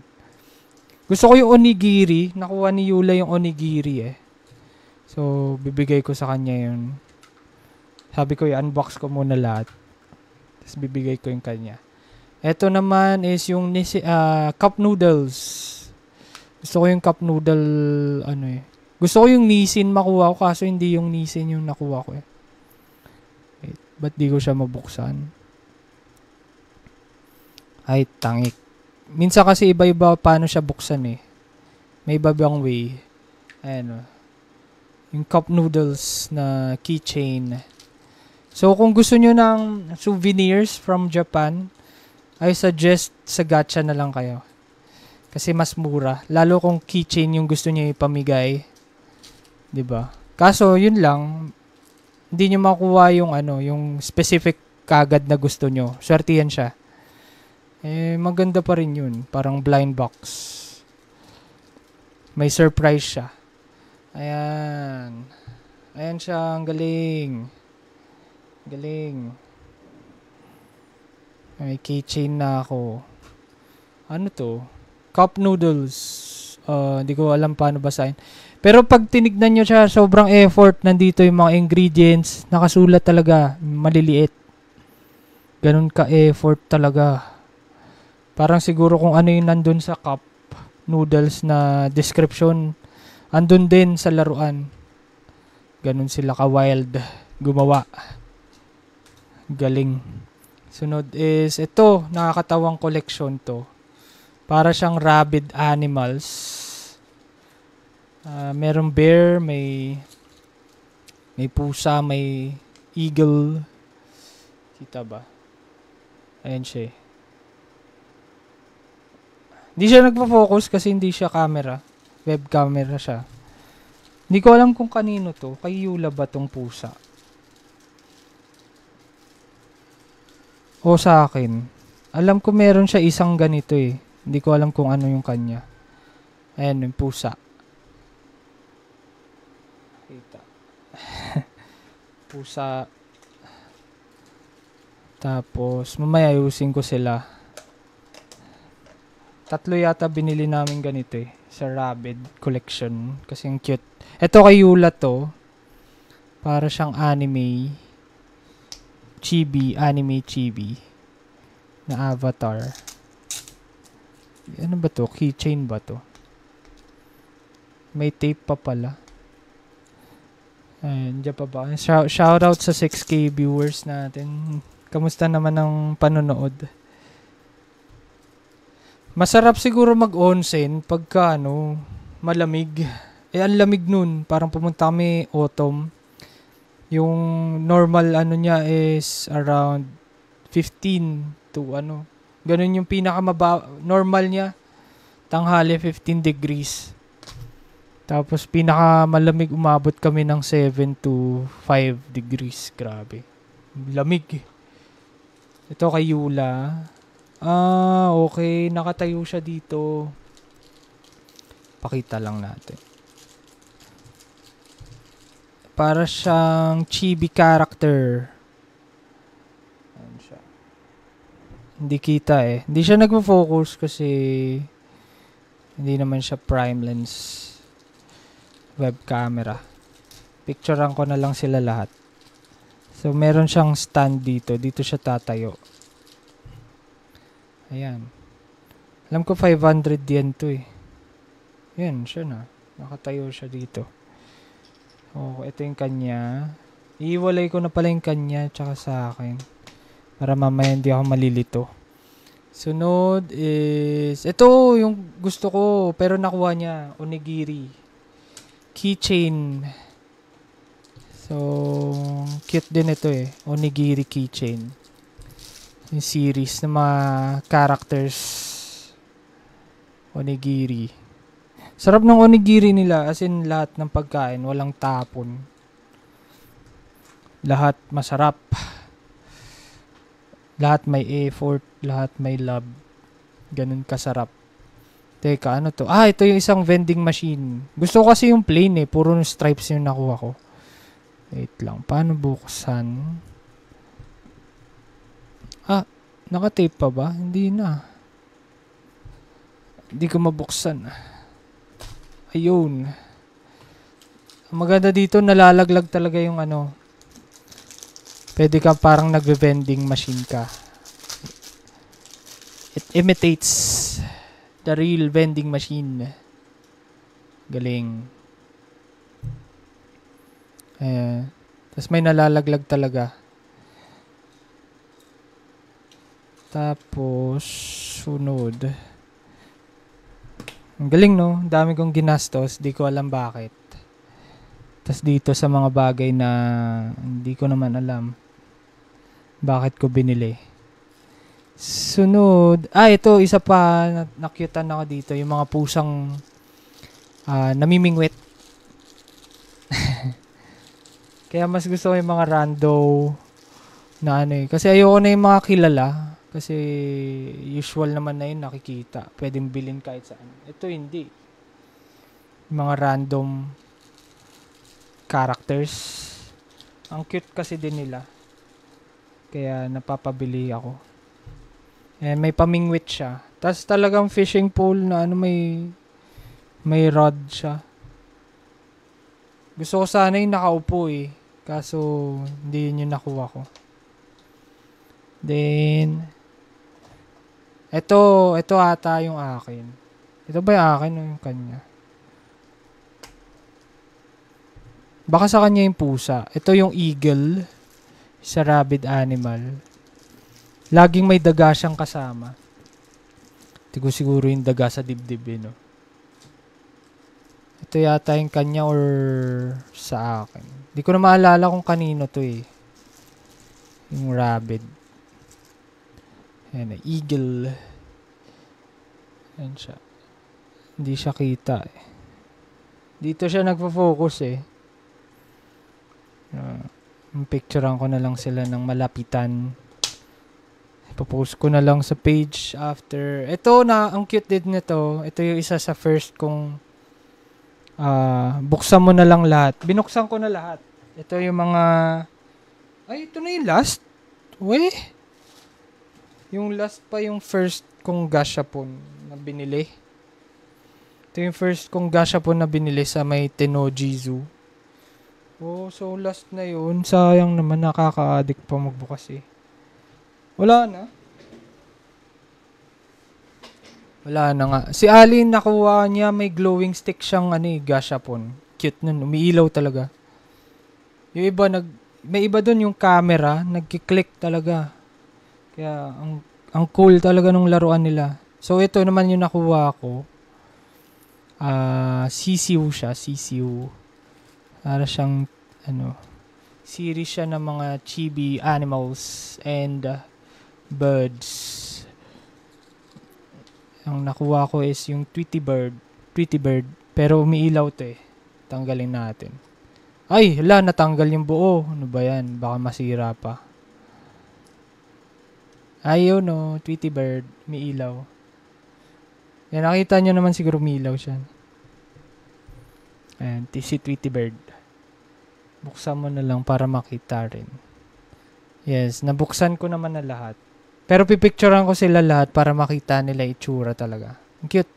Gusto ko yung onigiri. Nakuha ni Yula yung onigiri So, bibigay ko sa kanya yun. Sabi ko, i-unbox ko muna lahat. Tapos bibigay ko yung kanya. Ito naman is yung cup noodles. Gusto ko yung cup noodle, Gusto ko yung Nissin makuha ko, kaso hindi yung Nissin yung nakuha ko eh. Wait, ba't di ko siya mabuksan? Ay, tangik. Minsan kasi iba-iba paano siya buksan eh. May iba-ibang way. Ayan o. Yung cup noodles na keychain. So, kung gusto nyo ng souvenirs from Japan, I suggest sa gacha na lang kayo. Kasi mas mura. Lalo kung keychain yung gusto nyo ipamigay. 'Di ba? Kaso, yun lang. Hindi nyo makuha yung yung specific kagad na gusto nyo. Swerte yan siya. Eh, maganda pa rin yun. Parang blind box. May surprise siya. Ayan. Ayan siya. Ang galing. Galing. May keychain na ako. Ano to? Cup noodles. Hindi ko alam paano basahin. Pero pag tinignan nyo siya, sobrang effort. Nandito yung mga ingredients. Nakasulat talaga. Maliliit. Ganun ka-effort talaga. Parang siguro kung ano yung nandun sa cup noodles na description, andun din sa laruan. Ganun sila ka-wild gumawa. Galing. Sunod is ito, nakakatawang collection to. Para siyang rabid animals. Merong bear, may pusa, may eagle. Kita ba? Ayan siya. Hindi siya nagpo-focus kasi hindi siya camera. Web camera siya. Hindi ko alam kung kanino to. Kay Yula ba tong pusa? O sa akin. Alam ko meron siya isang ganito eh. Hindi ko alam kung ano yung kanya. Ayan, yung pusa. Kita. Pusa. Tapos, mamaya ayusin ko sila. 3 yata binili namin ganito eh. Sa Rabid collection. Kasi ang cute. Ito kay Yula to. Para siyang anime. Anime chibi. Na avatar. Ano ba to? Keychain ba to? May tape pa pala. Ayan, dyan pa ba? Shoutout sa 6K viewers natin. Kamusta naman ang panonood? Masarap siguro mag-onsen pagka malamig. Eh, ang lamig nun. Parang pumunta kami autumn. Yung normal niya is around 15 to Ganun yung normal niya. Tanghali 15 degrees. Tapos pinakamalamig umabot kami ng 7 to 5 degrees. Grabe. Lamig. Ito kay Yula. Okay. Nakatayo siya dito. Pakita lang natin. Para siyang chibi character. Ayan siya. Hindi kita eh. Hindi siya nagpo-focus kasi hindi naman siya prime lens web camera. Picturean ko na lang sila lahat. So, meron siyang stand dito. Dito siya tatayo. Ayan. Alam ko 500 yen to eh. Ayan, siya na. Nakatayo siya dito. Oh, ito yung kanya. Iiwalay ko na pala yung kanya tsaka sa akin. Para mamaya hindi ako malilito. Sunod is... Ito yung gusto ko. Pero nakuha niya. Onigiri. Keychain. So, cute din ito eh. Onigiri keychain. Yung series ng mga characters. Onigiri. Sarap ng onigiri nila. As in, lahat ng pagkain. Walang tapon. Lahat masarap. Lahat may effort. Lahat may love. Ganun kasarap. Teka, ano to? Ito yung isang vending machine. Gusto ko kasi yung plain eh. Puro stripes yung nakuha ko. Wait lang. Paano buksan? Naka-tape pa ba? Hindi na. Hindi ko mabuksan. Ayun. Ang maganda dito, nalalaglag talaga yung Pwede ka parang nagve-vending machine ka. It imitates the real vending machine. Galing. Ayan. Tapos may nalalaglag talaga. Tapos, sunod. Ang galing, no? Ang dami kong ginastos. Di ko alam bakit. Tapos dito sa mga bagay na hindi ko naman alam bakit ko binili. Sunod. Ito. Isa pa. Nakyutan ako dito. Yung mga pusang namimingwit. Kaya mas gusto ko yung mga rando na Kasi ayoko na yung mga kilala. Kasi usual naman na yun nakikita. Pwedeng bilhin kahit saan. Ito hindi. Yung mga random characters. Ang cute kasi din nila. Kaya napapabili ako. And may pamingwit siya. Tapos talagang fishing pole na may rod siya. Gusto ko sana yung nakaupo eh. Kaso hindi yun yung nakuha ko. Then ito ata yung akin. Ito ba yung akin o yung kanya? Baka sa kanya yung pusa. Ito yung eagle. Sa rabid animal. Laging may daga siyang kasama. Hindi ko siguro yung daga sa dibdib no? Ito yata yung kanya or sa akin. Hindi ko na maalala kung kanino to eh. Yung rabid. Ayan, eagle. Ayan siya. Hindi siya kita eh. Dito siya nagpo-focus eh. Picturean ko na lang sila ng malapitan. Ipopost ko na lang sa page after. Ito na, ang cute din nito. Ito yung isa sa first kong buksan mo na lang lahat. Binuksan ko na lahat. Ito yung mga ito na yung last. Yung last pa yung first kong gashapon na binili. Ito yung first kong gashapon na binili sa may Tennoji Zoo. So last na yun. Sayang naman, nakaka-addict pa magbukas eh. Wala na nga. Si Alin nakuha niya, may glowing stick siyang gashapon. Cute nun, umiilaw talaga. Yung iba may iba doon yung camera, nagki-click talaga. Kaya ang cool talaga nung laruan nila. So ito naman yung nakuha ko. Sisiu siya, Sisiu. Para siyang series siya ng mga chibi animals and birds. Ang nakuha ko is yung Tweety Bird. Pero umiilaw to eh. Tanggalin natin. Ay, natanggal yung buo. Ano ba yan? Baka masira pa. Ayun Tweety Bird. Umiilaw. Yan, nakita nyo naman siguro umiilaw siya. Ayan, si Tweety Bird. Buksan mo na lang para makita rin. Yes, nabuksan ko naman na lahat. Pero pipicturean ko sila lahat para makita nila itsura talaga. Ang cute.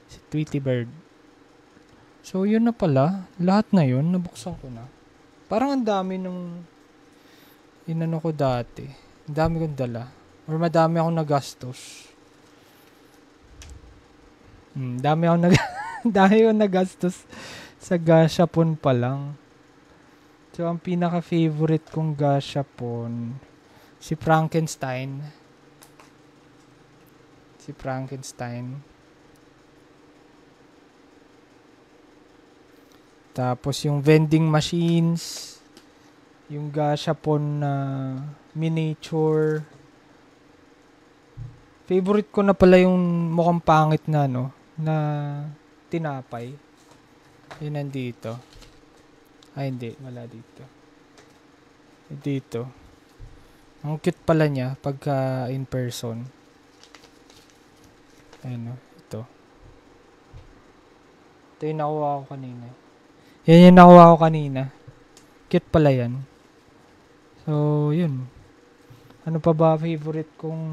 Si Tweety Bird. So, yun na pala. Lahat na yun, nabuksan ko na. Parang ang dami nung inano ko dati. Ang dami kong dala. Or madami akong nagastos. Dami akong nagastos sa gashapon pa lang. So, ang pinaka-favorite kong gashapon, si Frankenstein. Tapos, yung vending machines, yung gashapon na miniature. Favorite ko na pala yung mukhang pangit na, na tinapay. Yun nandito. Hindi. Wala dito. Dito. Ang cute pala niya pagka in person. Ayan ito. Ito yung nakuha ko kanina. Yan yung nakuha ko kanina. Cute pala yan. So, yun. Ano pa ba favorite kong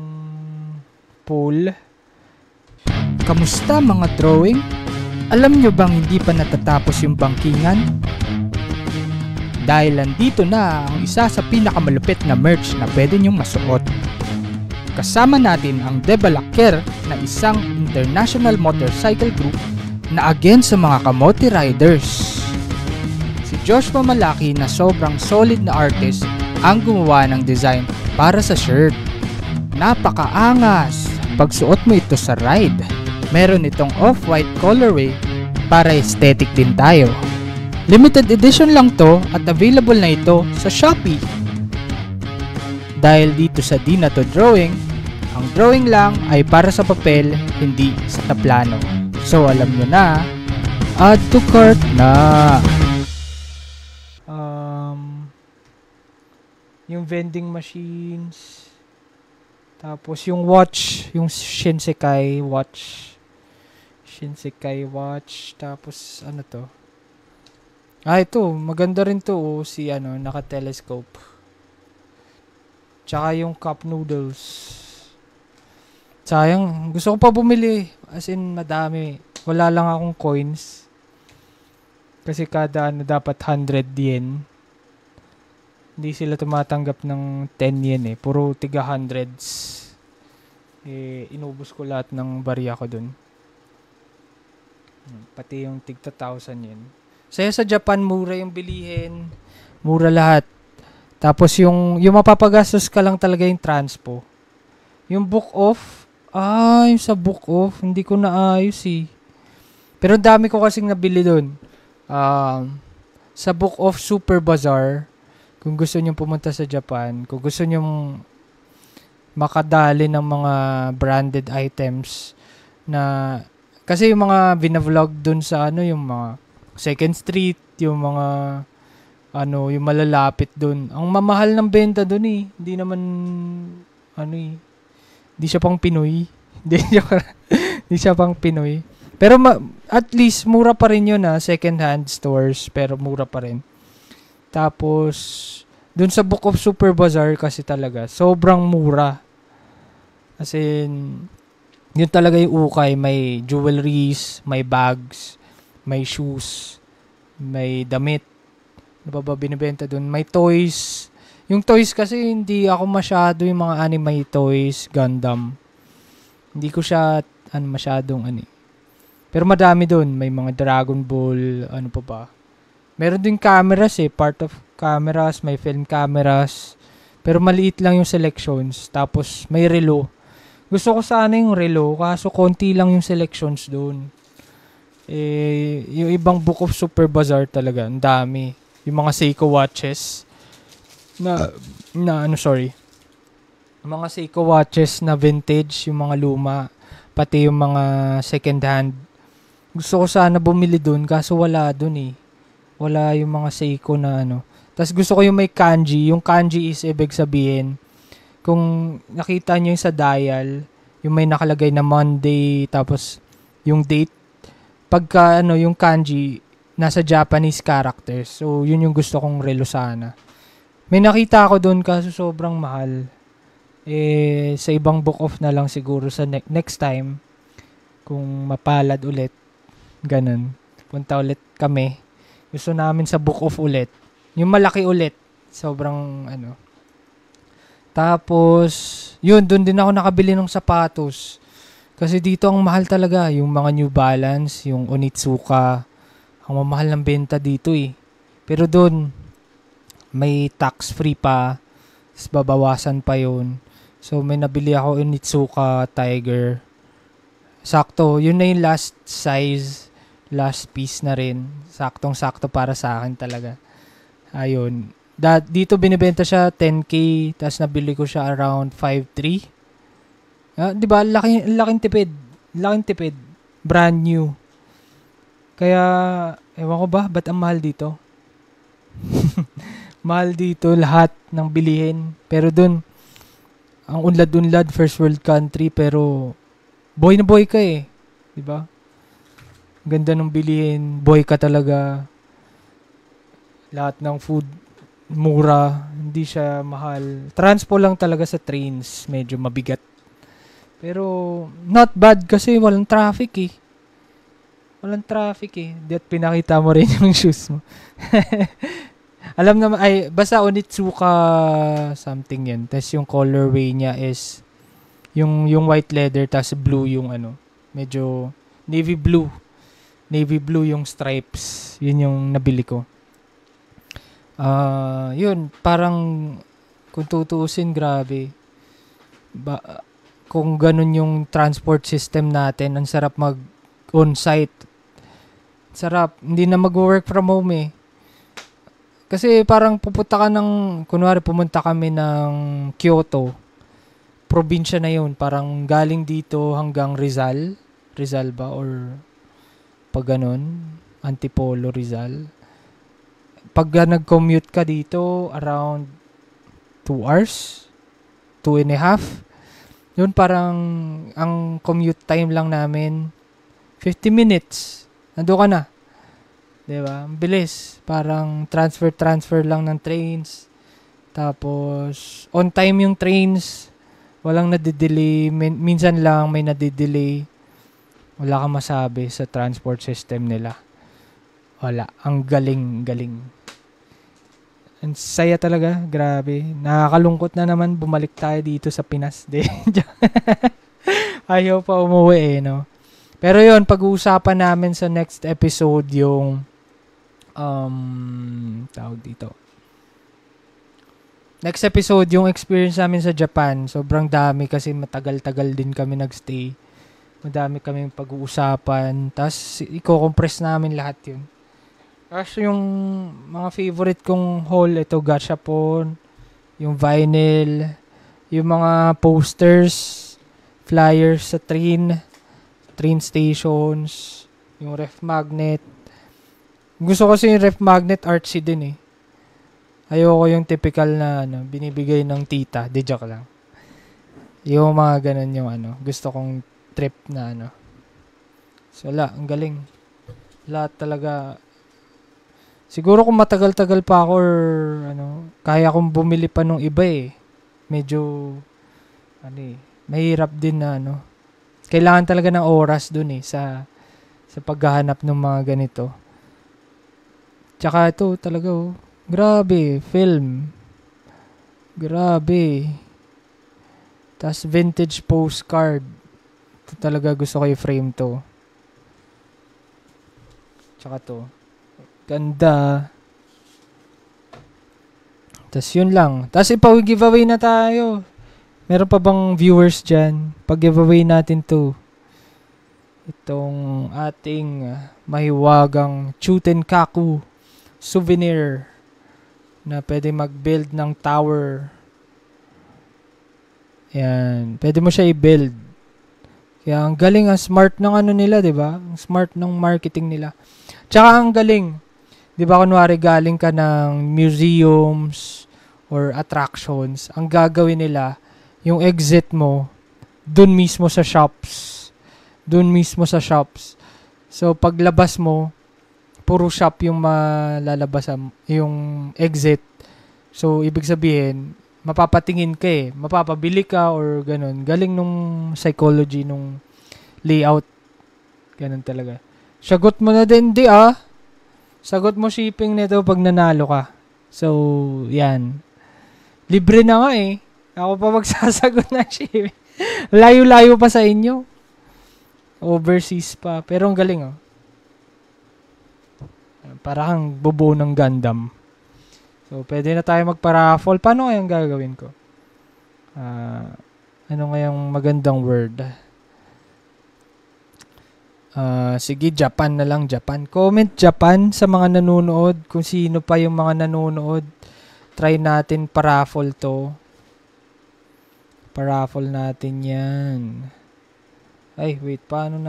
pool? Kamusta mga drawing? Alam nyo bang hindi pa natatapos yung bangkingan? Dahil nandito na ang isa sa pinakamalupit na merch na pwede nyong masuot. Kasama natin ang De Balaker na isang international motorcycle group na against sa mga kamote riders. Si Joshua Malaki na sobrang solid na artist ang gumawa ng design para sa shirt. Napakaangas pagsuot mo ito sa ride. Meron itong off-white colorway para aesthetic din tayo. Limited edition lang to at available na ito sa Shopee. Dahil dito sa Di Na To Drawing, ang drawing lang ay para sa papel, hindi sa taplano. So alam nyo na, add to cart na! Yung vending machines, tapos yung watch, yung Shinsekai watch, tapos ano to? Ito, maganda rin to, si naka-telescope. Tsaka yung cup noodles. Sayang, gusto ko pa bumili, as in madami. Wala lang akong coins. Kasi kada dapat 100 yen. Hindi sila tumatanggap ng 10 yen eh. Puro tiga hundreds. Inubos ko lahat ng barya ko dun. Pati yung tigta 1,000 yen. Saya sa Japan, mura yung bilihin. Mura lahat. Tapos yung mapapagastos ka lang talaga yung transpo. Yung book off. Yung sa book off. Hindi ko naayos eh. Pero dami ko kasing nabili dun. Sa book off Super Bazaar. Kung gusto nyo pumunta sa Japan, kung gusto nyo makadali ng mga branded items na, kasi yung mga binavlog dun sa yung mga Second Street, yung mga yung malalapit dun. Ang mamahal ng benta dun eh. Hindi naman hindi siya pang Pinoy. Hindi siya pang Pinoy. Pero at least mura pa rin yun second hand stores, pero mura pa rin. Tapos, dun sa Book of Super Bazaar kasi talaga, sobrang mura. As in, yun talaga yung ukay. May jewelries, may bags, may shoes, may damit. Ano pa ba binibenta dun? May toys. Yung toys kasi, hindi ako masyado yung mga anime toys, Gundam. Hindi ko siya, masyadong Pero madami dun. May mga Dragon Ball, ano pa ba. Meron din cameras part of cameras, may film cameras. Pero maliit lang yung selections. Tapos may relo. Gusto ko sana yung relo, kaso konti lang yung selections doon. Yung ibang Book of Super Bazaar talaga, ang dami. Yung mga Seiko watches mga Seiko watches na vintage, yung mga luma, pati yung mga second hand. Gusto ko sana bumili doon, kaso wala doon Wala yung mga Seiko na Tapos gusto ko yung may kanji. Yung kanji is ibig sabihin, kung nakita nyo yung sa dial, yung may nakalagay na Monday, tapos yung date, pagka yung kanji, nasa Japanese characters. So, yun yung gusto kong relo sana. May nakita ako doon kaso sobrang mahal. Sa ibang book off na lang siguro sa next time, kung mapalad ulit, ganun. Punta ulit kami. Gusto namin sa book off ulit. Yung malaki ulit. Sobrang Tapos, yun, doon din ako nakabili ng sapatos. Kasi dito ang mahal talaga. Yung mga New Balance, yung Onitsuka. Ang mamahal ng benta dito Pero doon, may tax-free pa. Tapos babawasan pa yun. So, may nabili ako Onitsuka Tiger. Sakto. Yun na yung last size. Last piece na rin. Saktong-sakto para sa akin talaga. Ayun. Dito binibenta siya 10K, tapos nabili ko siya around 5.3. Di ba? Laking tipid. Laking tipid. Brand new. Kaya, ewan ko ba, ba't ang mahal dito? Mahal dito lahat ng bilihin. Pero dun, ang unlad-unlad, first world country, pero boy na boy ka Di ba? Ganda ng bilihin, boy ka talaga. Lahat ng food, mura, hindi siya mahal. Transpo lang talaga sa trains, medyo mabigat. Pero, not bad kasi walang traffic Walang traffic At pinakita mo rin yung shoes mo. Alam naman, basta Onitsuka something yan. Tapos yung colorway niya is, yung white leather, tapos blue yung medyo navy blue. Navy blue yung stripes. Yun yung nabili ko. Yun, parang kung tutuusin, grabe. Kung ganun yung transport system natin, ang sarap mag on-site. Sarap. Hindi na mag-work from home eh. Kasi parang pumunta kami ng Kyoto. Probinsya na yun. Parang galing dito hanggang Rizal. Rizal ba? Or pag ganun, Antipolo, Rizal. Pag nag-commute ka dito, around 2 hours, 2.5. Yun parang, ang commute time lang namin, 50 minutes. Nandun ka na. Diba? Ang bilis. Parang transfer lang ng trains. Tapos, on time yung trains. Walang nadidelay. Minsan lang may nadidelay. Wala kang masabi sa transport system nila. Wala. Ang galing. Ang saya talaga. Grabe. Nakakalungkot na naman bumalik tayo dito sa Pinas. Ayaw pa umuwi no? Pero yun, pag-uusapan namin sa next episode yung tawag dito. Next episode, yung experience namin sa Japan. Sobrang dami kasi matagal-tagal din kami nagstay. Madami kaming pag-uusapan. Tapos, i-compress namin lahat yun. Tapos, yung mga favorite kong haul, ito, gashapon, yung vinyl, yung mga posters, flyers sa train stations, yung ref magnet. Gusto ko kasi yung ref magnet artsy din eh. Ayoko yung typical na binibigay ng tita. Di joke lang. Yung mga ganun yung gusto kong trip na So, ang galing. Lahat talaga. Siguro kung matagal-tagal pa ako or kaya kong bumili pa nung iba eh. Medyo, mahirap din na kailangan talaga ng oras dun eh sa paghahanap ng mga ganito. Tsaka ito talaga grabe, film. Grabe. Tas vintage postcard. Ito talaga gusto ko i-frame to. Tsaka to. Ganda. Tas yun lang. Tas ipa-giveaway na tayo. Meron pa bang viewers dyan? Pag-giveaway natin to. Itong ating mahiwagang Chutenkaku souvenir na pwede mag-build ng tower. Yan. Pwede mo siya i-build. Kaya ang galing, ang smart ng nila, diba? Ang smart ng marketing nila. Tsaka ang galing. Diba kunwari galing ka ng museums or attractions, ang gagawin nila, yung exit mo, dun mismo sa shops. So, paglabas mo, puro shop yung malalabasan, yung exit. So, ibig sabihin, mapapatingin ka eh. Mapapabili ka or ganun. Galing nung psychology, nung layout. Ganun talaga. Sagot mo na din, Sagot mo shipping nito pag nanalo ka. So, yan. Libre na nga eh. Ako pa magsasagot ng shipping. Layo-layo pa sa inyo. Overseas pa. Pero ang galing Parang bubo ng Gundam. So, pwede na tayo magpa-raffle. Paano kayang gagawin ko? Ano ngayong magandang word? Sige, Japan na lang. Japan. Comment Japan sa mga nanonood. Kung sino pa yung mga nanonood. Try natin pa-raffle to. Pa-raffle natin yan. Ay, wait. Paano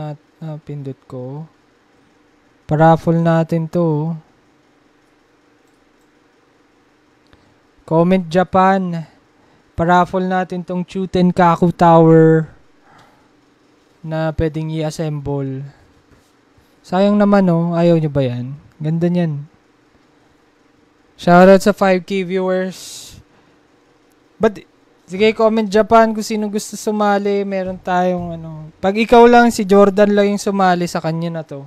pindot ko? Pa-raffle natin to. Comment Japan. Pa-raffle natin tong Chutenkaku Tower na pwedeng i-assemble. Sayang naman ayaw nyo ba yan? Ganda nyan. Shoutout sa 5K viewers. Sige, comment Japan kung sino gusto sumali. Meron tayong Pag ikaw lang, si Jordan lang yung sumali, sa kanya na to.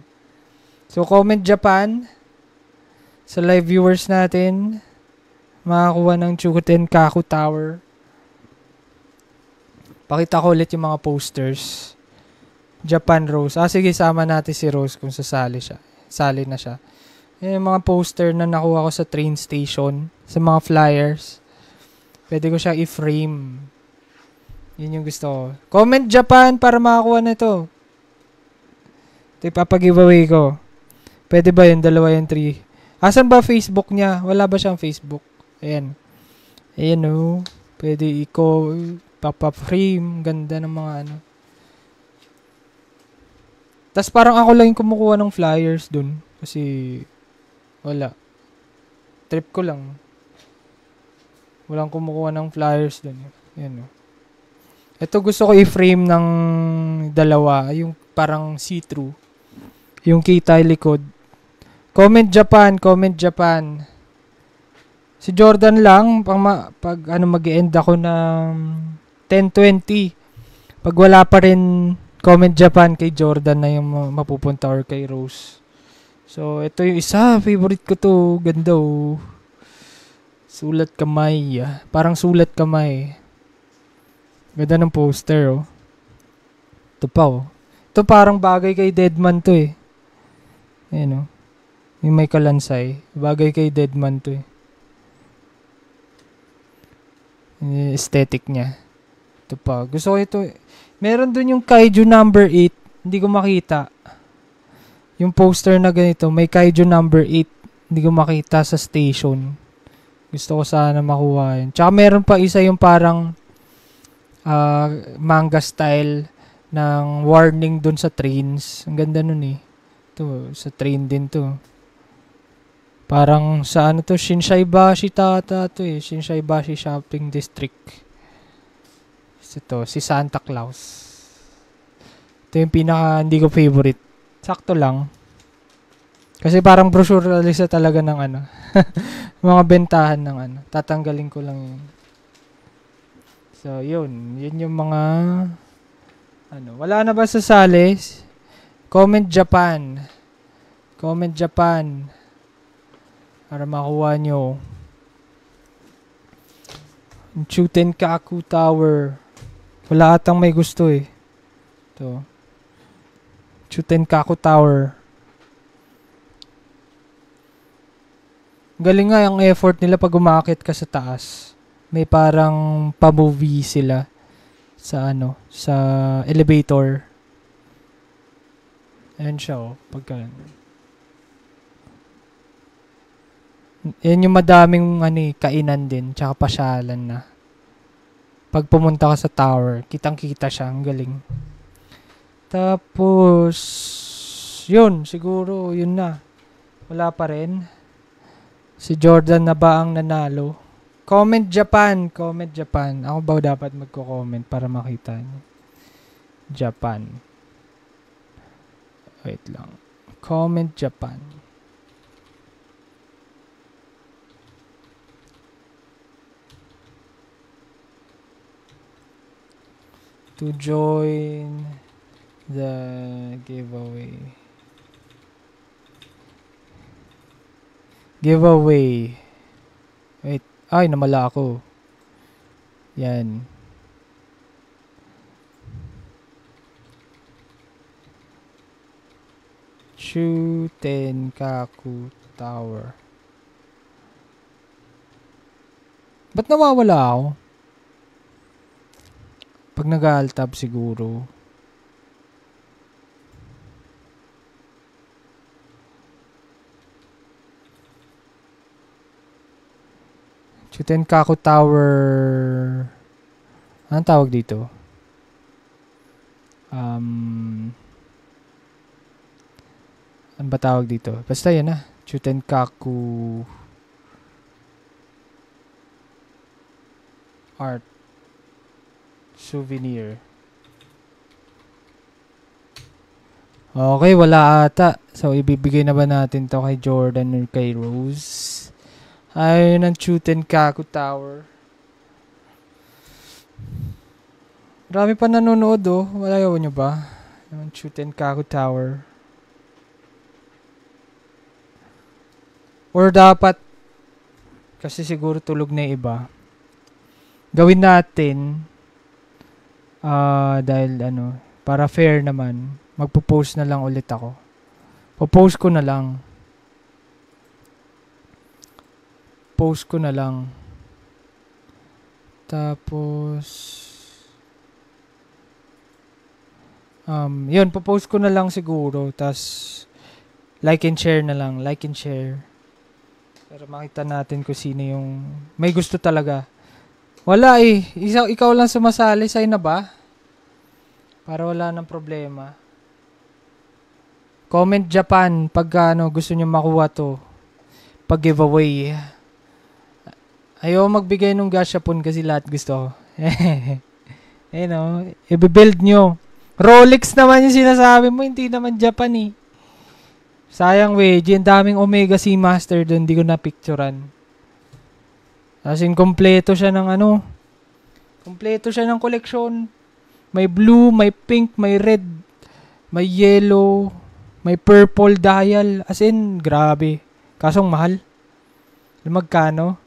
So, comment Japan sa live viewers natin. Makakuha ng Chutenkaku Tower. Pakita ko ulit yung mga posters. Japan Rose. Sige, sama natin si Rose kung sasali siya. Sali na siya. Yung mga poster na nakuha ko sa train station, sa mga flyers. Pwede ko siya i-frame. Yun yung gusto ko. Comment Japan para makakuha na ito. Ito ipapag-giveaway ko. Pwede ba yun? 2 yung 3. Asan ba Facebook niya? Wala ba siyang Facebook? Ayan. Ayan o. Pwede papa-frame. Ganda ng mga ano. Tas parang ako lang yung kumukuha ng flyers dun. Kasi wala. Trip ko lang. Walang kumukuha ng flyers dun. Ayan o. Ito gusto ko i-frame ng 2. Yung parang see-through. Yung kita likod. Comment Japan. Si Jordan lang, pag mag-e-end ako ng 10:20. Pag wala pa rin Comment Japan, kay Jordan na yung mapupunta or kay Rose. So, ito yung isa. Favorite ko to. Ganda oh. Sulat kamay. Parang sulat kamay. Ganda ng poster oh. Ito pa oh. Ito parang bagay kay Deadman to eh. Ayan oh. Yung may kalansay. Bagay kay Deadman to eh. Yung aesthetic niya. Ito pa. Gusto ko ito. Meron dun yung Kaiju number 8. Hindi ko makita. Yung poster na ganito. May Kaiju number 8. Hindi ko makita sa station. Gusto ko sana makuha yun. Tsaka meron pa isa yung parang manga style ng warning dun sa trains. Ang ganda nun eh. Ito, sa train din to. Parang sa ano to, Shinsaibashi tata to eh. Shinsaibashi Shopping District. Ito, si Santa Claus. Ito yung pinaka hindi ko favorite. Sakto lang. Kasi parang brochuralista talaga ng ano. Mga bentahan ng ano. Tatanggalin ko lang yun. So, yun. Yun yung mga ano. Wala na ba sa sales? Comment Japan. Para makuha nyo. Chutenkaku Tower. Wala atang may gusto eh. Ito. Chutenkaku Tower. Galing nga yung effort nila pag umakit ka sa taas. May parang pa-movie sila sa ano, sa elevator. Ayan siya oh. Pagka yan yung madaming kainan din, tsaka pasyalan na. Pag pumunta ka sa tower, kitang-kita siya, ang galing. Tapos, yun, siguro, yun na. Wala pa rin. Si Jordan na ba ang nanalo? Comment Japan. Ako ba dapat magko-comment para makita niyo? Japan. Wait lang. Comment Japan. To join the giveaway. Wait. Ay, namala ako. Yan. Chutenkaku Tower. Ba't nawawala ako? Pag nag-alt-tab siguro. Chutenkaku Tower. Anong tawag dito? Ano ba tawag dito? Basta yan na. Chutenkaku Art Souvenir. Okay, wala ata. So, ibibigay na ba natin to kay Jordan or kay Rose? Ayun ang Chutenkaku Tower. Marami pa nanonood oh. Wala yaw nyo ba? Yung Chutenkaku Tower. Or dapat, kasi siguro tulog na yung iba, gawin natin, dahil para fair naman, magpo-post na lang ulit ako. Po-post ko na lang. popost ko na lang. Tapos, yun, popost ko na lang siguro. Tapos, like and share na lang. Like and share. Para makita natin kung sino yung may gusto talaga. Wala eh. Ikaw lang sumasali. Sa'yo na ba? Para wala nang problema. Comment Japan pag gusto nyo makuha to. Pag giveaway. Ayaw magbigay nung gashapon kasi lahat gusto ko. I-build nyo. Rolex naman yung sinasabi mo. Hindi naman Japan eh. Sayang Weji. Ang daming Omega Seamaster doon. Hindi ko na-picturean. As in, kompleto siya ng kompleto siya ng koleksyon. May blue, may pink, may red, may yellow, may purple dial. As in, grabe. Kasong mahal. Magkano?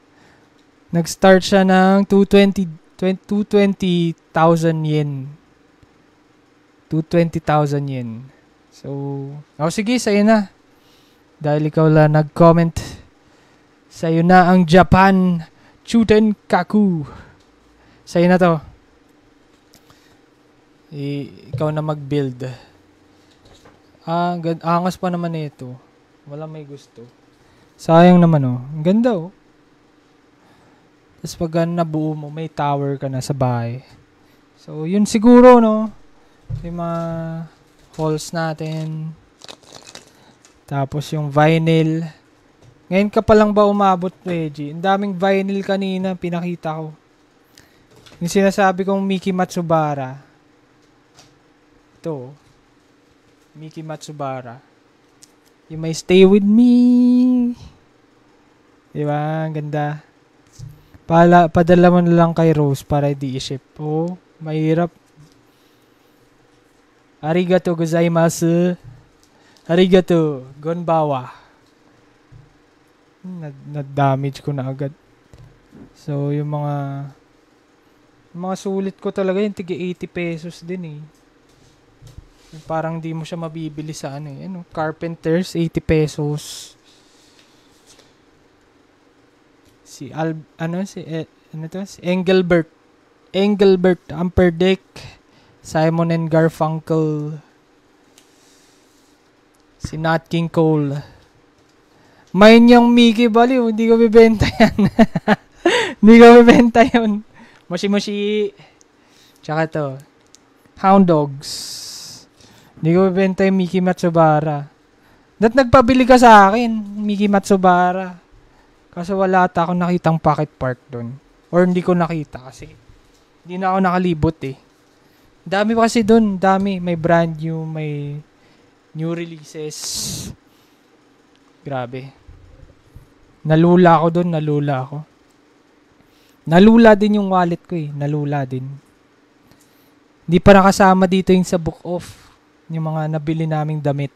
Nag-start siya ng 220,000 yen. 220,000 yen. So, sige, sa'yo na. Dahil ikaw lang nag-comment. Sa'yo na ang Japan Chutenkaku. Sa'yo na to. Ikaw na mag-build. Angas pa naman ito. Wala may gusto. Sayang naman Ang ganda Tapos pag nabuo mo, may tower ka na sa bahay. So, yun siguro yung mga halls natin. Tapos yung vinyl. Ngayon ka pa lang ba umabot, Reggie? Ang daming vinyl kanina, pinakita ko. Yung sinasabi kong Miki Matsubara. Ito. Miki Matsubara. You may stay with me. Diba? Ang ganda. Padala mo na lang kay Rose para hindi i-ship. Mahirap. Arigato gozaimasu. Arigato. Gonbawa. Na-damage ko na agad. So, yung mga sulit ko talaga yung tig 80 pesos din Yung parang di mo siya mabibili sa Carpenters, 80 pesos. Si Engelbert. Amperdeck. Simon and Garfunkel. Si Nat King Cole. Main yung Mickey Baliw. Hindi ko bibenta yan. Hindi ko bibenta yun. Moshi-moshi. Tsaka to. Hound Dogs. Hindi ko bibenta yung Miki Matsubara. Nagpabili ka sa akin, Miki Matsubara. Kaso wala ata akong nakitang pocket part doon. Or hindi ko nakita kasi hindi na ako nakalibot Dami pa kasi doon. Dami. May brand new, may new releases. Grabe. Nalula ako doon. Nalula din yung wallet ko Nalula din. Hindi pa nakasama dito yung sa book off. Yung mga nabili naming damit.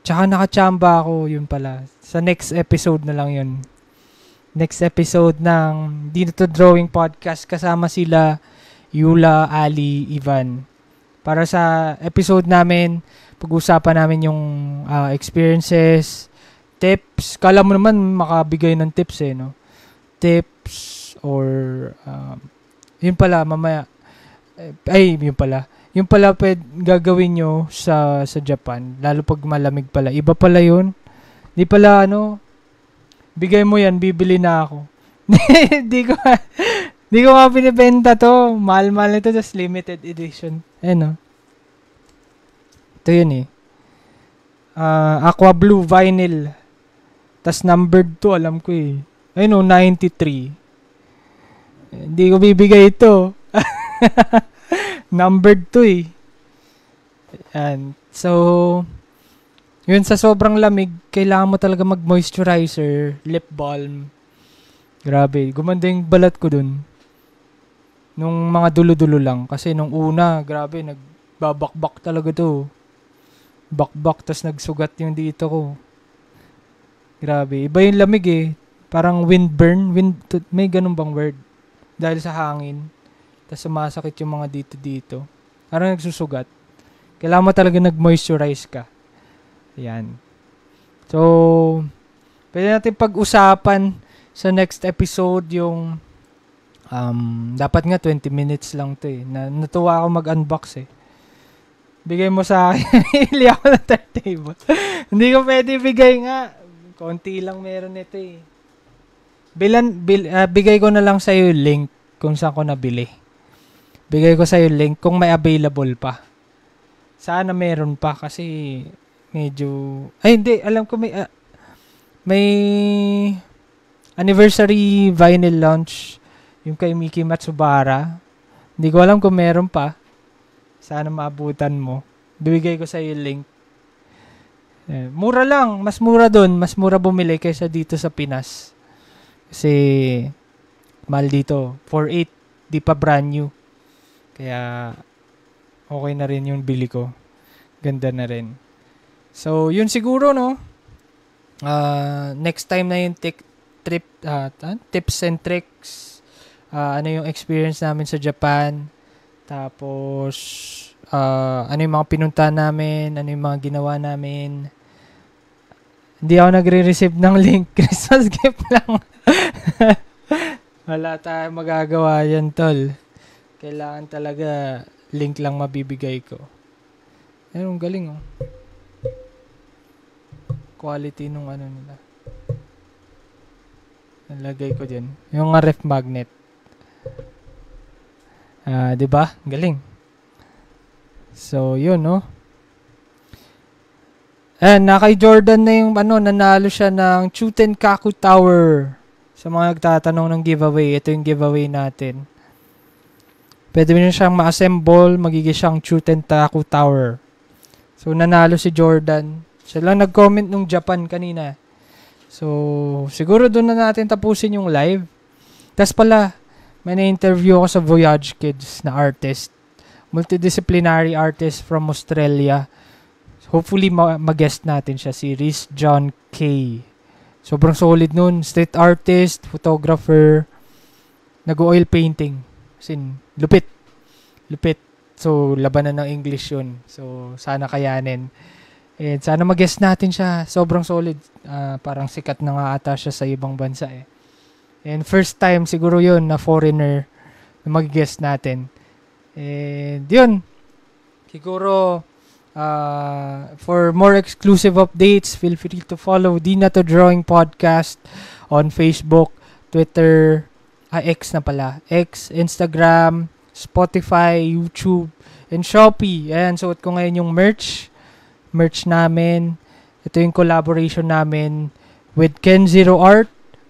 Tsaka nakachamba ako. Yun pala. Sa next episode na lang yun. Next episode ng Dito to Drawing Podcast. Kasama sila Yula, Ali, Ivan. Para sa episode namin, pag-usapan namin yung experiences, tips. Kala mo naman makabigay ng tips Tips or yun pala mamaya. Yung pala gagawin nyo sa Japan, lalo pag malamig pala. Iba pala yun. Di pala bigay mo yan, bibili na ako. Di ko nga binibenta to. Mahal-mahal nito, just limited edition. Ito yun Aqua Blue Vinyl. Tas numbered to, alam ko 93. Hindi ko bibigay ito. Numbered to And so, yun sa sobrang lamig, kailangan mo talaga mag-moisturizer, lip balm. Grabe, gumanda yung balat ko dun. Nung mga dulo-dulo lang. Kasi nung una, grabe, nagbabakbak talaga to. Bakbak, tas nagsugat yung dito ko. Grabe, iba yung lamig Parang windburn. May ganun bang word? Dahil sa hangin. Tas sumasakit yung mga dito. Parang nagsusugat. Kailangan mo talaga nag-moisturize ka. Ayan. So, pwede natin pag-usapan sa next episode yung dapat nga 20 minutes lang to eh. Natuwa ako mag-unbox eh. Bigay mo sa akin. Ili ako ng turntable. Hindi ko pwede bigay nga. Konti lang meron ito eh. Bigay ko na lang sa'yo yung link kung saan ko nabili. Bigay ko sa'yo yung link kung may available pa. Sana meron pa kasi medyo... Ay hindi, alam ko may anniversary vinyl launch yung kay Miki Matsubara. Hindi ko alam kung meron pa. Sana maabutan mo. Bibigay ko sa iyo yung link. Mura lang. Mas mura dun. Mas mura bumili kaysa dito sa Pinas. Kasi mahal dito. 4.8. Di pa brand new. Kaya okay na rin yung bili ko. Ganda na rin. So, yun siguro, no? Next time na yung tips and tricks. Ano yung experience namin sa Japan, tapos ano yung mga pinunta namin, ano yung mga ginawa namin. Hindi ako nagre-receive ng link. Christmas gift lang. Wala tayong magagawa yan, tol. Kailangan talaga link lang mabibigay ko. Ayun, galing oh. Quality nung ano nila. Nalagay ko dyan. Yung ref magnet. 'Di ba? Galing. So, yun, no? Kay Jordan na yung nanalo siya ng Chutenkaku Tower. Sa mga nagtatanong ng giveaway, ito yung giveaway natin. Pwede mo siyang ma-assemble, magiging siyang Chutenkaku Tower. So, nanalo si Jordan. Siya lang nag-comment nung Japan kanina. So, siguro doon na natin tapusin yung live. Tas pala, may na-interview ako sa Voyage Kids na artist. Multidisciplinary artist from Australia. Hopefully, mag-guest natin siya. Si Rhys John K. Sobrang solid nun. Street artist, photographer, nag-oil painting. Sin, lupit. So, labanan ng English yun. So, sana kayanin. And sana mag-guest natin siya. Sobrang solid. Parang sikat na nga ata siya sa ibang bansa eh. And first time siguro yun na foreigner na mag-guest natin. And yun. Siguro for more exclusive updates, feel free to follow Di Na To Drawing Podcast on Facebook, Twitter, X na pala. X, Instagram, Spotify, YouTube, and Shopee. Ayan, suot ko ngayon yung merch namin. Ito yung collaboration namin with Ken Zero Art.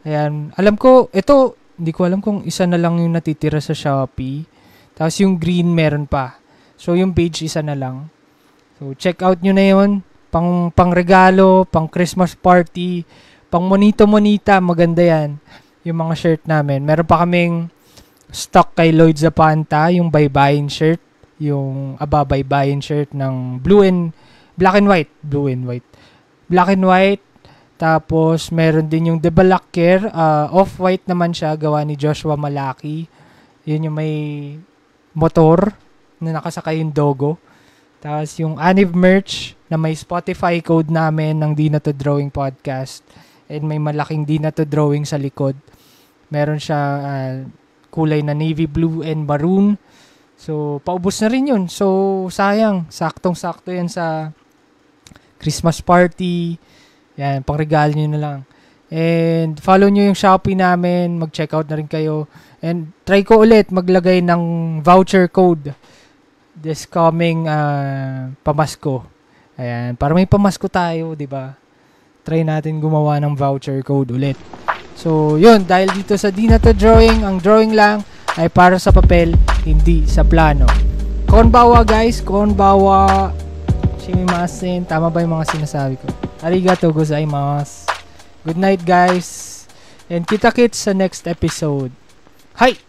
Ayan, alam ko, ito, hindi ko alam kung isa na lang yung natitira sa Shopee. Tapos yung green meron pa. So yung page isa na lang. So check out nyo na yun. Pang regalo, pang Christmas party, pang monita, maganda yan. Yung mga shirt namin. Meron pa kaming stock kay Lloyd Zapanta, yung baybayin shirt. Yung baybayin shirt ng black and white. Tapos, meron din yung Debalakker. Off-white naman siya. Gawa ni Joshua Malaki. Yun yung may motor na nakasakay yung logo. Tapos, yung Aniv merch na may Spotify code namin ng Di Na To Drawing Podcast. And may malaking Di Na To Drawing sa likod. Meron siya kulay na navy blue and maroon. So, paubos na rin yun. So, sayang. Saktong-sakto yan sa Christmas party. Yan, pang-regalo nyo na lang. And follow nyo yung Shopee namin. Mag-check out na rin kayo. And try ko ulit maglagay ng voucher code this coming pamasko. Ayan, para may pamasko tayo, di ba? Try natin gumawa ng voucher code ulit. So, yun. Dahil dito sa Di Na To Drawing, ang drawing lang ay para sa papel, hindi sa plano. Konbawa, guys. Konbawa. Shimimasen. Tama ba yung mga sinasabi ko? Arigato gozaimasu. Good night, guys. And kita-kits sa next episode. Hi!